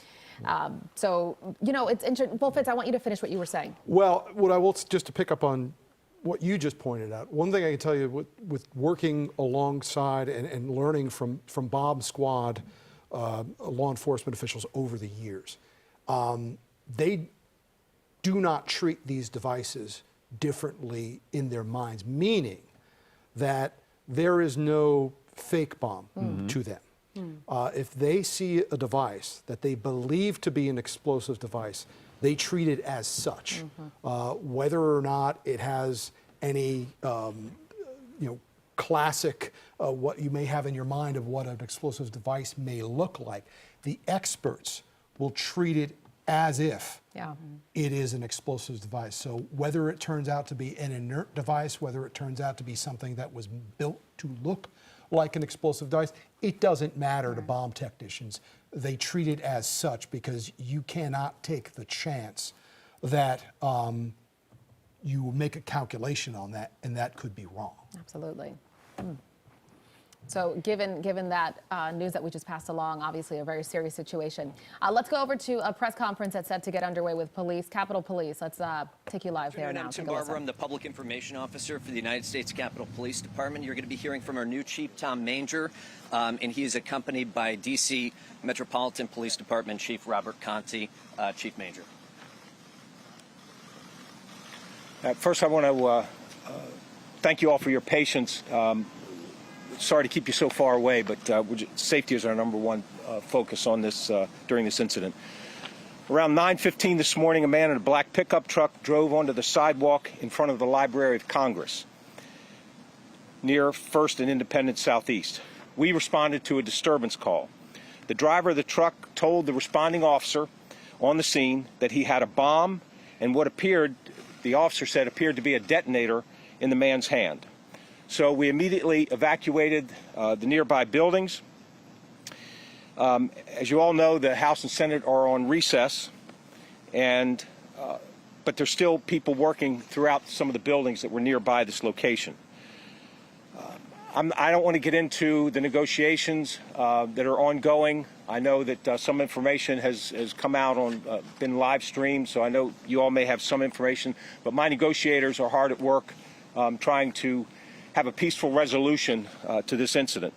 Speaker 2: So, it's interesting. Well, Fitz, I want you to finish what you were saying.
Speaker 1: Well, what I will, just to pick up on what you just pointed out, one thing I can tell you with working alongside and learning from Bob's squad, law enforcement officials over the years, they do not treat these devices differently in their minds, meaning that there is no fake bomb to them. If they see a device that they believe to be an explosive device, they treat it as such. Whether or not it has any, classic, what you may have in your mind of what an explosive device may look like, the experts will treat it as if it is an explosive device. So whether it turns out to be an inert device, whether it turns out to be something that was built to look like an explosive device, it doesn't matter to bomb technicians. They treat it as such because you cannot take the chance that you make a calculation on that and that could be wrong.
Speaker 2: Absolutely. So given that news that we just passed along, obviously a very serious situation. Let's go over to a press conference that's set to get underway with police, Capitol Police. Let's take you live there now.
Speaker 9: I'm Tim Barber. I'm the Public Information Officer for the United States Capitol Police Department. You're going to be hearing from our new Chief, Tom Manger, and he is accompanied by D.C. Metropolitan Police Department Chief Robert Conti. Chief Manger.
Speaker 10: First, I want to thank you all for your patience. Sorry to keep you so far away, but safety is our number one focus on this during this incident. Around 9:15 this morning, a man in a black pickup truck drove onto the sidewalk in front of the Library of Congress near First and Independence Southeast. We responded to a disturbance call. The driver of the truck told the responding officer on the scene that he had a bomb and what the officer said appeared to be a detonator in the man's hand. So we immediately evacuated the nearby buildings. As you all know, the House and Senate are on recess, but there's still people working throughout some of the buildings that were nearby this location. I don't want to get into the negotiations that are ongoing. I know that some information has come out been live streamed, so I know you all may have some information, but my negotiators are hard at work trying to have a peaceful resolution to this incident.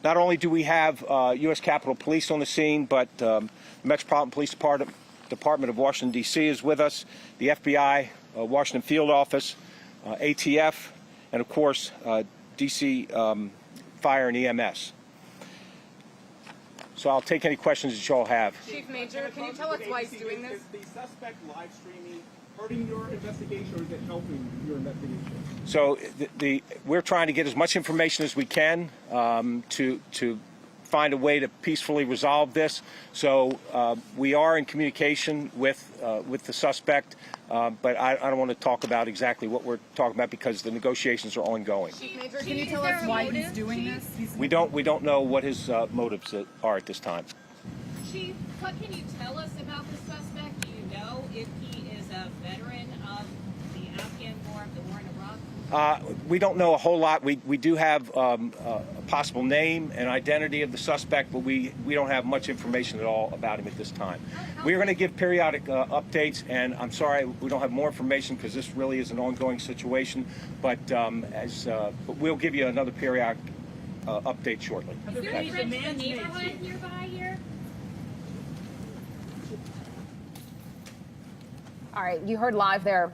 Speaker 10: Not only do we have U.S. Capitol Police on the scene, but the Metropolitan Police Department of Washington, D.C. is with us, the FBI Washington Field Office, ATF, and of course, D.C. Fire and EMS. So I'll take any questions that you all have.
Speaker 11: Chief Major, can you tell us why he's doing this? Is the suspect live streaming hurting your investigation, or is it helping your investigation?
Speaker 10: So we're trying to get as much information as we can to find a way to peacefully resolve this. So we are in communication with the suspect, but I don't want to talk about exactly what we're talking about because the negotiations are ongoing.
Speaker 11: Chief Major, can you tell us why he's doing this?
Speaker 10: We don't know what his motives are at this time.
Speaker 12: Chief, what can you tell us about the suspect? Do you know if he is a veteran of the Afghan War, of the war in Iraq?
Speaker 10: We don't know a whole lot. We do have a possible name and identity of the suspect, but we don't have much information at all about him at this time. We are going to give periodic updates, and I'm sorry we don't have more information because this really is an ongoing situation, but we'll give you another periodic update shortly.
Speaker 12: Is there any threat to the neighborhood nearby here?
Speaker 2: All right, you heard live there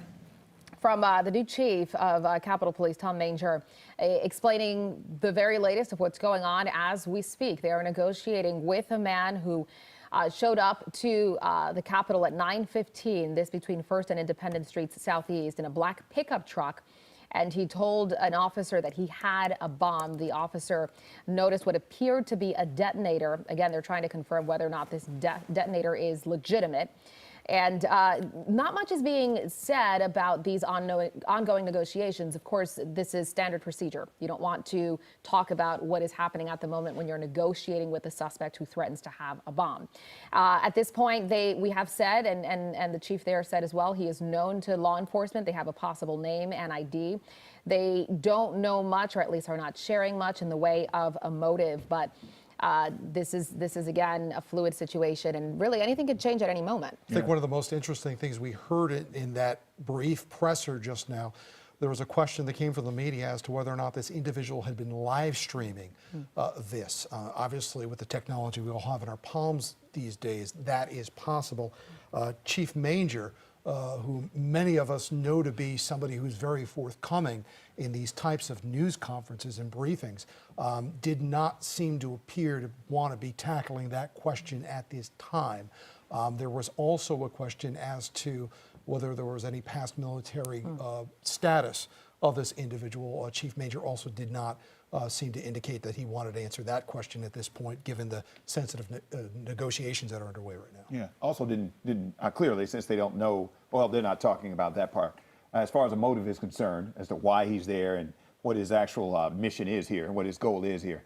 Speaker 2: from the new chief of Capitol Police, Tom Manger, explaining the very latest of what's going on as we speak. They are negotiating with a man who showed up to the Capitol at 9:15, this between First and Independence Streets Southeast, in a black pickup truck. And he told an officer that he had a bomb. The officer noticed what appeared to be a detonator. Again, they're trying to confirm whether or not this detonator is legitimate. And not much is being said about these ongoing negotiations. Of course, this is standard procedure. You don't want to talk about what is happening at the moment when you're negotiating with a suspect who threatens to have a bomb. At this point, we have said, and the chief there said as well, he is known to law enforcement. They have a possible name and ID. They don't know much, or at least are not sharing much in the way of a motive, but this is again a fluid situation, and really anything could change at any moment.
Speaker 1: I think one of the most interesting things we heard in that brief presser just now, there was a question that came from the media as to whether or not this individual had been live streaming this. Obviously, with the technology we all have in our palms these days, that is possible. Chief Manger, who many of us know to be somebody who's very forthcoming in these types of news conferences and briefings, did not seem to appear to want to be tackling that question at this time. There was also a question as to whether there was any past military status of this individual. Chief Manger also did not seem to indicate that he wanted to answer that question at this point, given the sensitive negotiations that are underway right now.
Speaker 3: Yeah. Also didn't clearly, since they don't know, well, they're not talking about that part. As far as the motive is concerned, as to why he's there and what his actual mission is here and what his goal is here,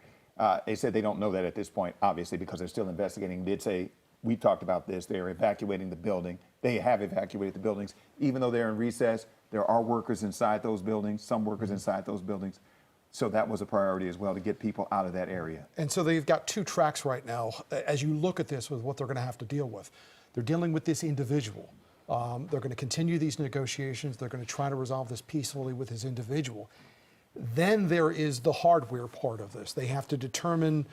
Speaker 3: they said they don't know that at this point, obviously, because they're still investigating. They did say, we talked about this, they're evacuating the building. They have evacuated the buildings. Even though they're in recess, there are workers inside those buildings, some workers inside those buildings. So that was a priority as well, to get people out of that area.
Speaker 1: And so they've got two tracks right now. As you look at this with what they're going to have to deal with, they're dealing with this individual. They're going to continue these negotiations. They're going to try to resolve this peacefully with this individual. Then there is the hardware part of this. They have to determine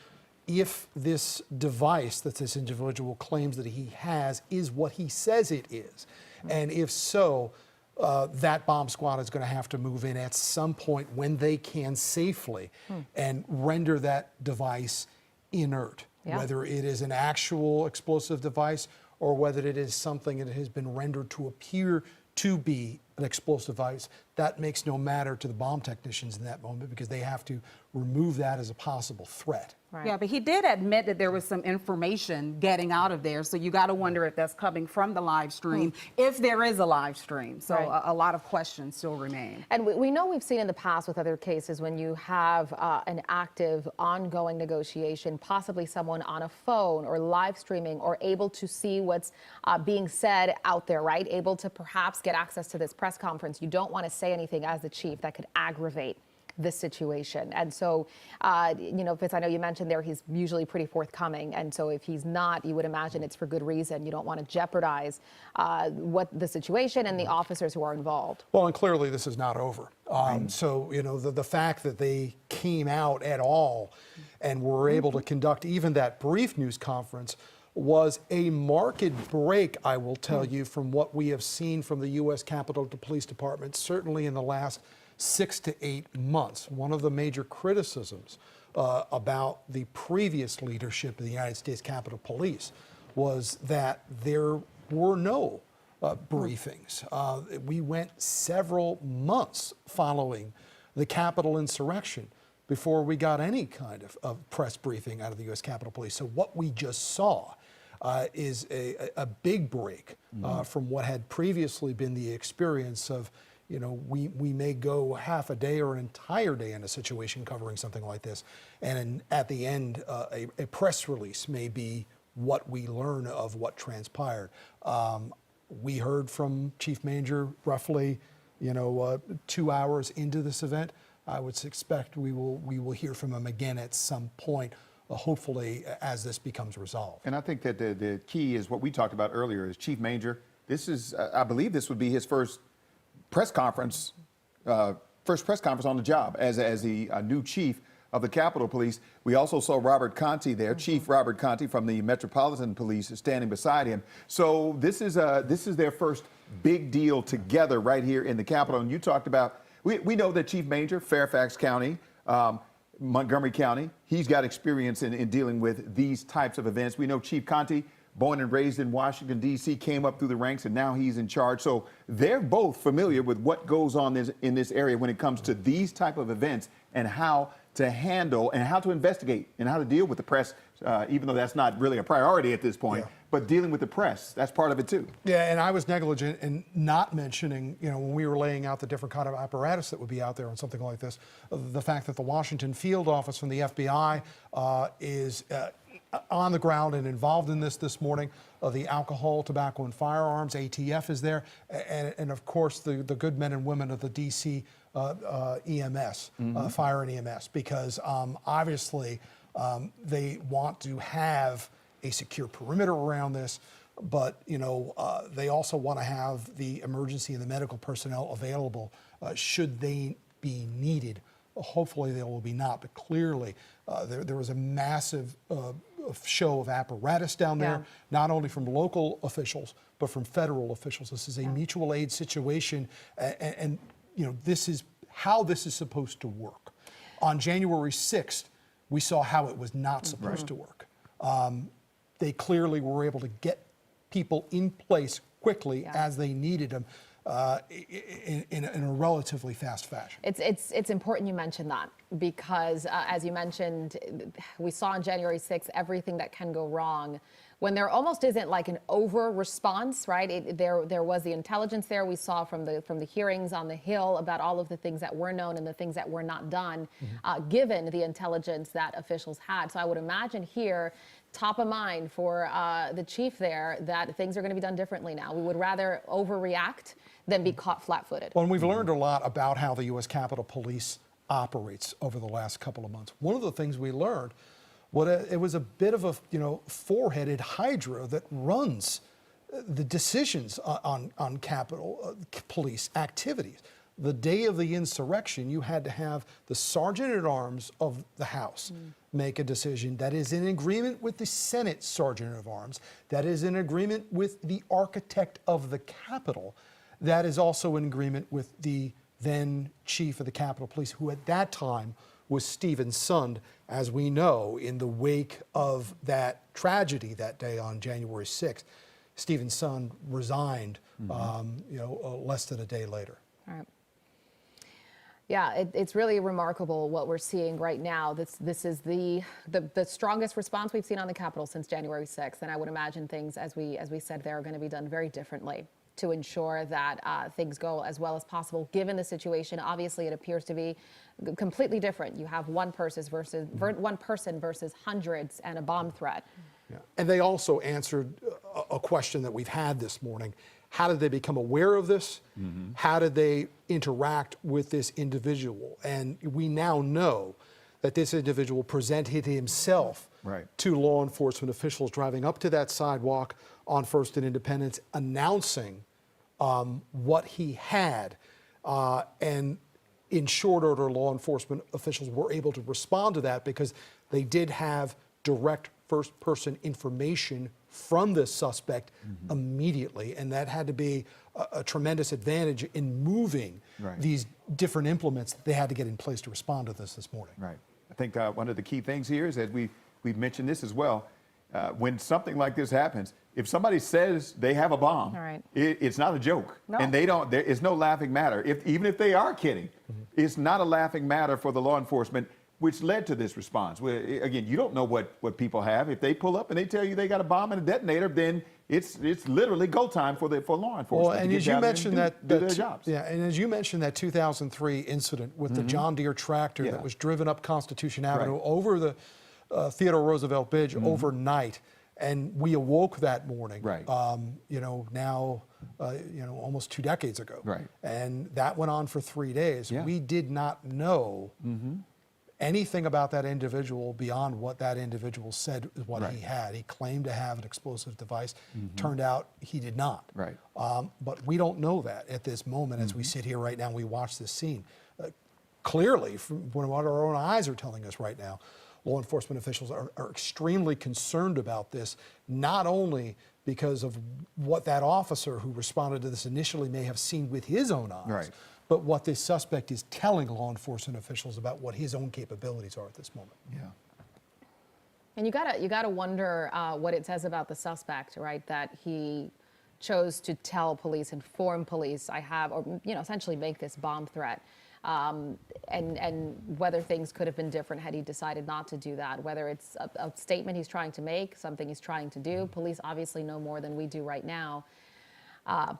Speaker 1: if this device that this individual claims that he has is what he says it is. And if so, that bomb squad is going to have to move in at some point when they can safely and render that device inert, whether it is an actual explosive device or whether it is something that has been rendered to appear to be an explosive device. That makes no matter to the bomb technicians in that moment because they have to remove that as a possible threat.
Speaker 4: Right. Yeah, but he did admit that there was some information getting out of there. So you got to wonder if that's coming from the live stream, if there is a live stream. So a lot of questions still remain.
Speaker 2: And we know we've seen in the past with other cases when you have an active, ongoing negotiation, possibly someone on a phone or live streaming or able to see what's being said out there, right? Able to perhaps get access to this press conference. You don't want to say anything as the chief that could aggravate this situation. And so, you know, Fitz, I know you mentioned there he's usually pretty forthcoming. And so if he's not, you would imagine it's for good reason. You don't want to jeopardize what the situation and the officers who are involved.
Speaker 1: Well, and clearly this is not over. So, you know, the fact that they came out at all and were able to conduct even that brief news conference was a marked break, I will tell you, from what we have seen from the U.S. Capitol Police Department, certainly in the last 6 to 8 months. One of the major criticisms about the previous leadership of the United States Capitol Police was that there were no briefings. We went several months following the Capitol insurrection before we got any kind of press briefing out of the U.S. Capitol Police. So what we just saw is a big break from what had previously been the experience of, you know, we may go half a day or an entire day in a situation covering something like this, and at the end, a press release may be what we learn of what transpired. We heard from Chief Manger roughly, you know, 2 hours into this event. I would expect we will hear from him again at some point, hopefully as this becomes resolved.
Speaker 3: And I think that the key is what we talked about earlier is Chief Manger. This is, I believe this would be his first press conference on the job as the new chief of the Capitol Police. We also saw Robert Conti there, Chief Robert Conti from the Metropolitan Police, standing beside him. So this is their first big deal together right here in the Capitol. And you talked about, we know that Chief Manger, Fairfax County, Montgomery County, he's got experience in dealing with these types of events. We know Chief Conti, born and raised in Washington, D.C., came up through the ranks, and now he's in charge. So they're both familiar with what goes on in this area when it comes to these type of events and how to handle and how to investigate and how to deal with the press, even though that's not really a priority at this point. Yeah. But dealing with the press, that's part of it too.
Speaker 1: Yeah, and I was negligent in not mentioning, you know, when we were laying out the different kind of apparatus that would be out there on something like this, the fact that the Washington field office from the FBI is on the ground and involved in this morning. The Alcohol, Tobacco, and Firearms, ATF is there, and of course the good men and women of the DC EMS, Fire and EMS, because obviously they want to have a secure perimeter around this, but you know they also want to have the emergency and the medical personnel available should they be needed. Hopefully they will be not, but clearly there was a massive show of apparatus down there, not only from local officials, but from federal officials. This is a mutual aid situation, and you know, this is how this is supposed to work. On January 6th, we saw how it was not supposed to work. They clearly were able to get people in place quickly as they needed them. In a relatively fast fashion.
Speaker 2: It's important you mention that because, as you mentioned, we saw on January 6th everything that can go wrong when there almost isn't like an over response, right? There was the intelligence there. We saw from the hearings on the Hill about all of the things that were known and the things that were not done, given the intelligence that officials had. So I would imagine here, top of mind for the chief there, that things are going to be done differently now. We would rather overreact than be caught flat-footed.
Speaker 1: Well, and we've learned a lot about how the U.S. Capitol Police operates over the last couple of months. One of the things we learned, it was a bit of a four-headed hydra that runs the decisions on Capitol Police activities. The day of the insurrection, you had to have the Sergeant-at-Arms of the House make a decision that is in agreement with the Senate Sergeant-at-Arms, that is in agreement with the architect of the Capitol, that is also in agreement with the then chief of the Capitol Police, who at that time was Stephen Sund, as we know, in the wake of that tragedy that day on January 6th. Stephen Sund resigned, less than a day later.
Speaker 2: All right. Yeah, it's really remarkable what we're seeing right now. This is the strongest response we've seen on the Capitol since January 6th, and I would imagine things, as we said, there are going to be done very differently to ensure that things go as well as possible, given the situation. Obviously, it appears to be completely different. You have one person versus hundreds and a bomb threat.
Speaker 1: Yeah. And they also answered a question that we've had this morning. How did they become aware of this? How did they interact with this individual? And we now know that this individual presented himself to law enforcement officials driving up to that sidewalk on First and Independence, announcing what he had. And in short order, law enforcement officials were able to respond to that because they did have direct first-person information from this suspect immediately, and that had to be a tremendous advantage in moving these different implements that they had to get in place to respond to this morning.
Speaker 3: Right. I think one of the key things here is that we've mentioned this as well. When something like this happens, if somebody says they have a bomb, it's not a joke, and it's no laughing matter. Even if they are kidding, it's not a laughing matter for the law enforcement, which led to this response. Again, you don't know what people have. If they pull up and they tell you they got a bomb and a detonator, then it's literally go time for law enforcement.
Speaker 1: Well, and as you mentioned
Speaker 3: do their jobs.
Speaker 1: Yeah, and as you mentioned that 2003 incident with the John Deere tractor that was driven up Constitution Avenue over the Theodore Roosevelt Bridge overnight, and we awoke that morning. Now almost 2 decades ago. And that went on for 3 days. We did not know anything about that individual beyond what that individual said is what he had. He claimed to have an explosive device. Turned out he did not. But we don't know that at this moment as we sit here right now and we watch this scene. Clearly, from what our own eyes are telling us right now, law enforcement officials are extremely concerned about this, not only because of what that officer who responded to this initially may have seen with his own eyes, but what this suspect is telling law enforcement officials about what his own capabilities are at this moment.
Speaker 2: And you gotta wonder what it says about the suspect, right? That he chose to tell police, inform police, essentially make this bomb threat. And whether things could have been different had he decided not to do that, whether it's a statement he's trying to make, something he's trying to do. Police obviously know more than we do right now,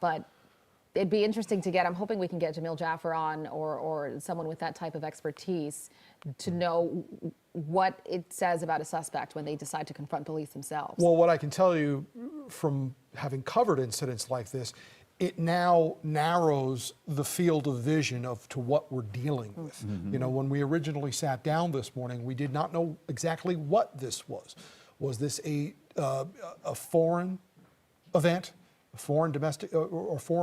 Speaker 2: but it'd be interesting to I'm hoping we can get Jamil Jaffer on or someone with that type of expertise to know what it says about a suspect when they decide to confront police themselves.
Speaker 1: Well, what I can tell you from having covered incidents like this, it now narrows the field of vision to what we're dealing with. When we originally sat down this morning, we did not know exactly what this was. Was this a foreign event, a foreign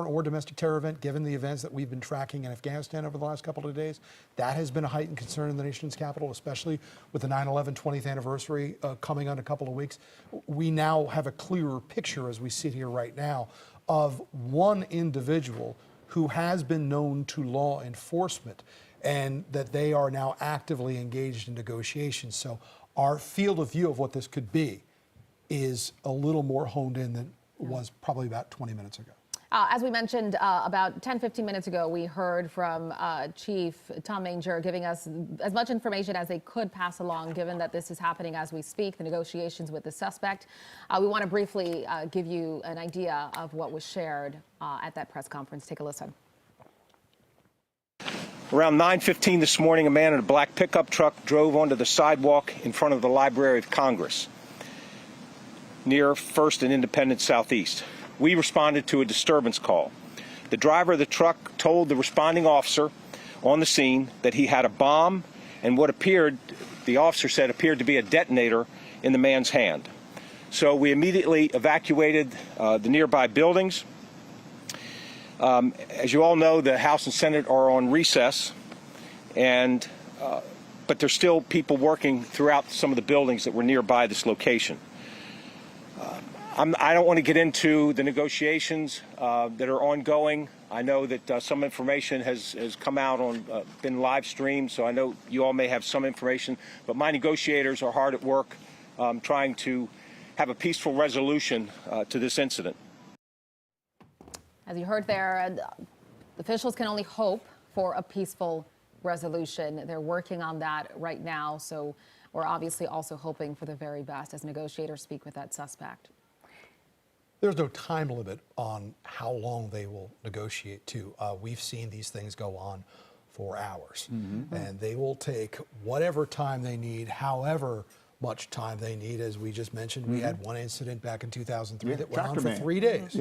Speaker 1: or domestic terror event, given the events that we've been tracking in Afghanistan over the last couple of days? That has been a heightened concern in the nation's capital, especially with the 9/11 20th anniversary coming on a couple of weeks. We now have a clearer picture as we sit here right now of one individual who has been known to law enforcement and that they are now actively engaged in negotiations. So our field of view of what this could be is a little more honed in than was probably about 20 minutes ago.
Speaker 2: As we mentioned about 10, 15 minutes ago, we heard from Chief Tom Manger giving us as much information as they could pass along, given that this is happening as we speak, the negotiations with the suspect. We want to briefly give you an idea of what was shared at that press conference. Take a listen.
Speaker 10: Around 9:15 this morning, a man in a black pickup truck drove onto the sidewalk in front of the Library of Congress near First and Independence Southeast. We responded to a disturbance call. The driver of the truck told the responding officer on the scene that he had a bomb and what appeared, the officer said, appeared to be a detonator in the man's hand. So we immediately evacuated the nearby buildings. As you all know, the House and Senate are on recess, and but there's still people working throughout some of the buildings that were nearby this location. I don't want to get into the negotiations that are ongoing. I know that some information has come out on, been live streamed, so I know you all may have some information, but my negotiators are hard at work trying to have a peaceful resolution to this incident.
Speaker 2: As you heard there, officials can only hope for a peaceful resolution. They're working on that right now, so we're obviously also hoping for the very best as negotiators speak with that suspect.
Speaker 1: There's no time limit on how long they will negotiate, too. We've seen these things go on for hours, and they will take whatever time they need, however much time they need. As we just mentioned, we had one incident back in 2003 that went on for 3 days.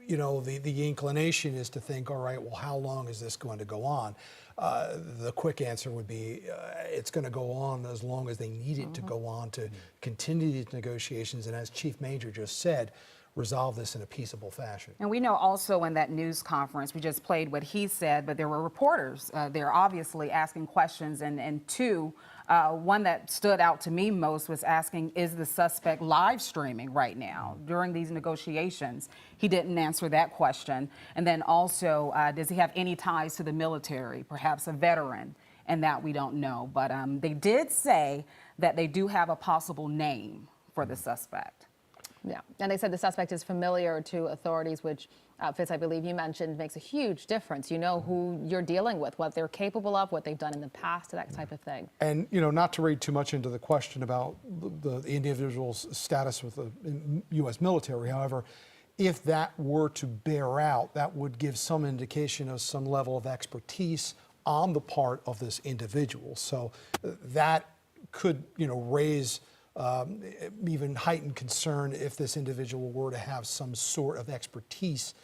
Speaker 1: You know, the inclination is to think, all right, well, how long is this going to go on? The quick answer would be it's going to go on as long as they need it to go on to continue these negotiations, and as Chief Major just said, resolve this in a peaceable fashion.
Speaker 4: And we know also in that news conference, we just played what he said, but there were reporters there obviously asking questions, and two, one that stood out to me most was asking, is the suspect live streaming right now during these negotiations? He didn't answer that question. And then also, does he have any ties to the military, perhaps a veteran? And that we don't know. But they did say that they do have a possible name for the suspect.
Speaker 2: Yeah, and they said the suspect is familiar to authorities, which, Fitz, I believe you mentioned, makes a huge difference. You know who you're dealing with, what they're capable of, what they've done in the past, that type of thing.
Speaker 1: And, you know, not to read too much into the question about the individual's status with the U.S. military, however, if that were to bear out, that would give some indication of some level of expertise on the part of this individual. So that could, you know, raise even heightened concern if this individual were to have some sort of expertise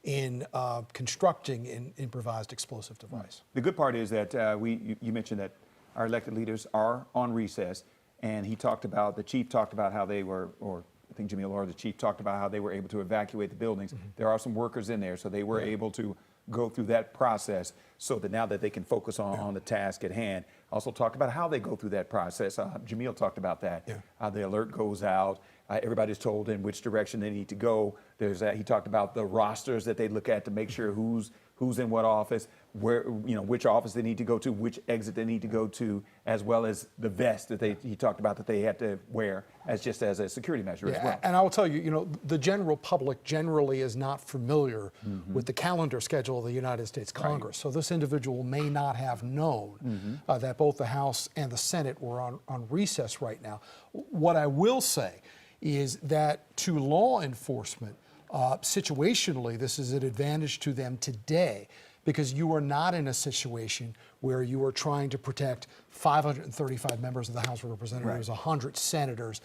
Speaker 1: in constructing an improvised explosive device.
Speaker 3: The good part is that you mentioned that our elected leaders are on recess, and he talked about, the chief talked about how they were, or I think Jamil or the chief talked about how they were able to evacuate the buildings. There are some workers in there, so they were able to go through that process so that now that they can focus on the task at hand. Also talked about how they go through that process. Jamil talked about that, how the alert goes out. Everybody's told in which direction they need to go. He talked about the rosters that they look at to make sure who's in what office, where, you know, which office they need to go to, which exit they need to go to, as well as the vest that he talked about that they had to wear as a security measure as well.
Speaker 1: And I will tell you, you know, the general public generally is not familiar with the calendar schedule of the United States Congress. So this individual may not have known that both the House and the Senate were on recess right now. What I will say is that to law enforcement, situationally, this is an advantage to them today, because you are not in a situation where you are trying to protect 535 members of the House of Representatives, 100 senators.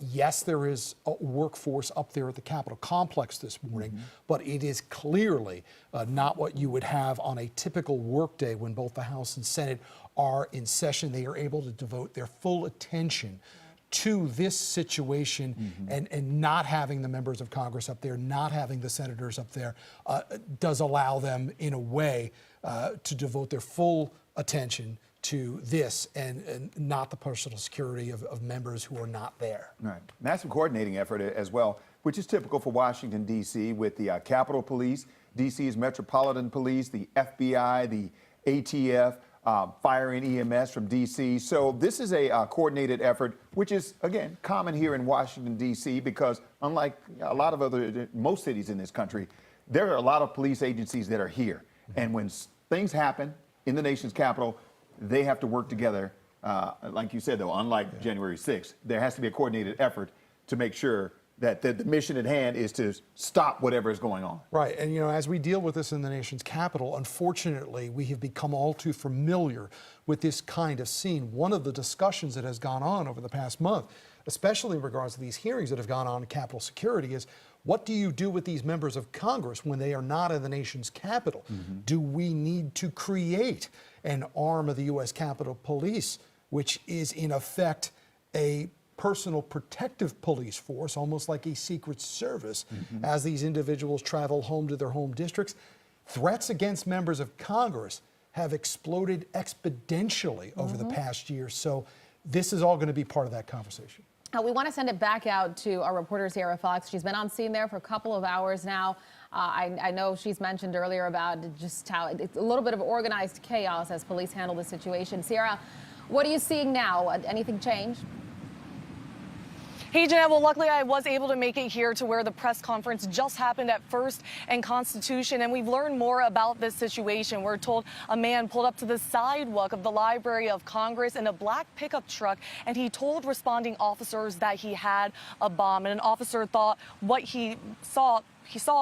Speaker 1: Yes, there is a workforce up there at the Capitol complex this morning, but it is clearly not what you would have on a typical workday when both the House and Senate are in session. They are able to devote their full attention to this situation, and not having the members of Congress up there, not having the senators up there, does allow them, in a way, to devote their full attention to this and not the personal security of members who are not there.
Speaker 3: Right. Massive coordinating effort as well, which is typical for Washington, D.C., with the Capitol Police, D.C.'s Metropolitan Police, the FBI, the ATF, fire and EMS from D.C. So this is a coordinated effort, which is, again, common here in Washington, D.C., because unlike a lot of most cities in this country, there are a lot of police agencies that are here. And when things happen in the nation's capital, they have to work together. Like you said, though, unlike January 6th, there has to be a coordinated effort to make sure that the mission at hand is to stop whatever is going on.
Speaker 1: Right, and as we deal with this in the nation's capital, unfortunately, we have become all too familiar with this kind of scene. One of the discussions that has gone on over the past month, especially in regards to these hearings that have gone on in Capitol security, is what do you do with these members of Congress when they are not in the nation's capital? Do we need to create an arm of the U.S. Capitol Police, which is in effect a personal protective police force, almost like a Secret Service, as these individuals travel home to their home districts? Threats against members of Congress have exploded exponentially over the past year, so this is all going to be part of that conversation.
Speaker 2: We want to send it back out to our reporter, Sierra Fox. She's been on scene there for a couple of hours now. I know she's mentioned earlier about just how it's a little bit of organized chaos as police handle the situation. Sierra, what are you seeing now? Anything change?
Speaker 7: Hey, Jeanette, well, luckily I was able to make it here to where the press conference just happened at First and Constitution, and we've learned more about this situation. We're told a man pulled up to the sidewalk of the Library of Congress in a black pickup truck, and he told responding officers that he had a bomb, and an officer thought what he saw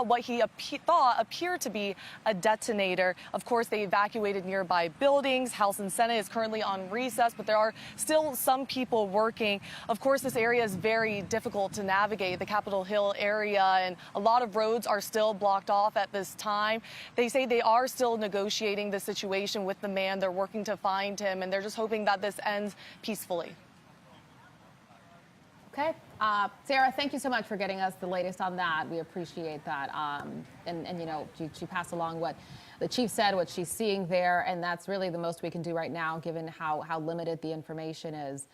Speaker 7: what he thought appeared to be a detonator. Of course, they evacuated nearby buildings. House and Senate is currently on recess, but there are still some people working. Of course, this area is very difficult to navigate, the Capitol Hill area, and a lot of roads are still blocked off at this time. They say they are still negotiating the situation with the man. They're working to find him, and they're just hoping that this ends peacefully.
Speaker 2: Okay. Sarah, thank you so much for getting us the latest on that. We appreciate that. She passed along what the chief said, what she's seeing there, and that's really the most we can do right now, given how limited the information is.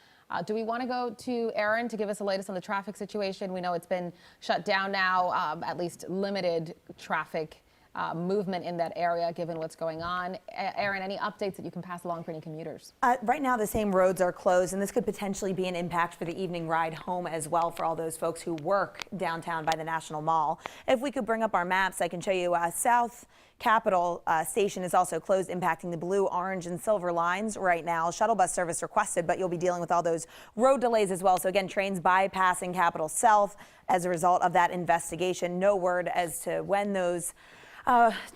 Speaker 2: Do we want to go to Aaron to give us the latest on the traffic situation? We know it's been shut down now, at least limited traffic movement in that area, given what's going on. Aaron, any updates that you can pass along for any commuters?
Speaker 8: Right now, the same roads are closed, and this could potentially be an impact for the evening ride home as well for all those folks who work downtown by the National Mall. If we could bring up our maps, I can show you South Capitol Station is also closed, impacting the blue, orange, and silver lines right now. Shuttle bus service requested, but you'll be dealing with all those road delays as well. So again, trains bypassing Capitol South as a result of that investigation. No word as to when those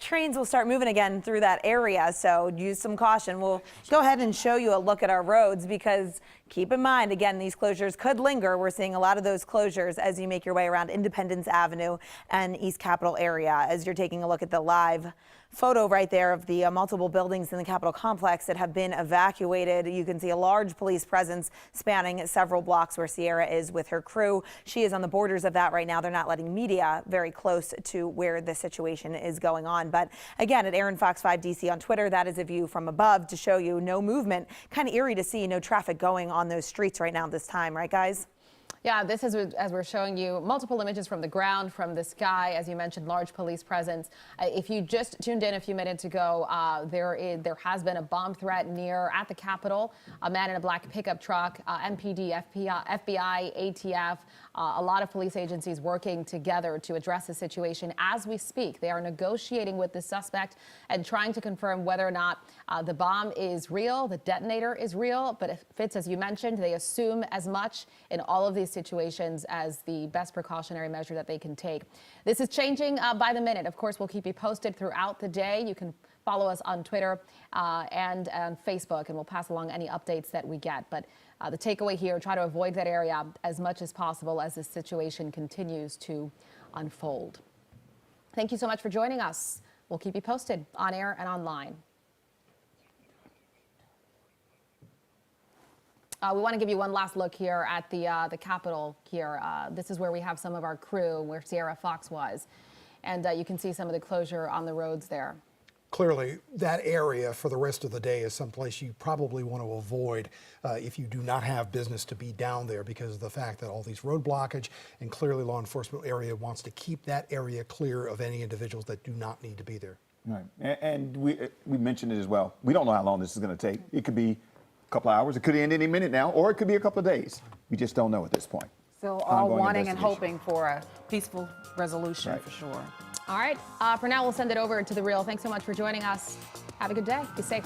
Speaker 8: trains will start moving again through that area, so use some caution. We'll go ahead and show you a look at our roads because keep in mind, again, these closures could linger. We're seeing a lot of those closures as you make your way around Independence Avenue and East Capitol area. As you're taking a look at the live photo right there of the multiple buildings in the Capitol complex that have been evacuated. You can see a large police presence spanning several blocks where Sierra is with her crew. She is on the borders of that right now. They're not letting media very close to where the situation is going on. But again, at Aaron Fox 5 DC on Twitter, that is a view from above to show you no movement. Kind of eerie to see no traffic going on those streets right now at this time, right, guys?
Speaker 2: Yeah, this is as we're showing you multiple images from the ground, from the sky, as you mentioned, large police presence. If you just tuned in a few minutes ago, there has been a bomb threat at the Capitol. A man in a black pickup truck, MPD, FBI, ATF, a lot of police agencies working together to address the situation as we speak. They are negotiating with the suspect and trying to confirm whether or not the bomb is real, the detonator is real. But if it's, as you mentioned, they assume as much in all of these situations as the best precautionary measure that they can take. This is changing by the minute. Of course, we'll keep you posted throughout the day. You can follow us on Twitter and on Facebook, and we'll pass along any updates that we get. But the takeaway here, try to avoid that area as much as possible as this situation continues to unfold. Thank you so much for joining us. We'll keep you posted on air and online. We want to give you one last look here at the Capitol here. This is where we have some of our crew, where Sierra Fox was. And you can see some of the closure on the roads there.
Speaker 1: Clearly, that area for the rest of the day is someplace you probably want to avoid if you do not have business to be down there, because of the fact that all these road blockage, and clearly law enforcement area wants to keep that area clear of any individuals that do not need to be there.
Speaker 3: Right, and we mentioned it as well. We don't know how long this is going to take. It could be a couple of hours, it could end any minute now, or it could be a couple of days. We just don't know at this point.
Speaker 4: So all wanting and hoping for a peaceful resolution, for sure.
Speaker 2: All right, for now, we'll send it over to The Real. Thanks so much for joining us. Have a good day. Be safe.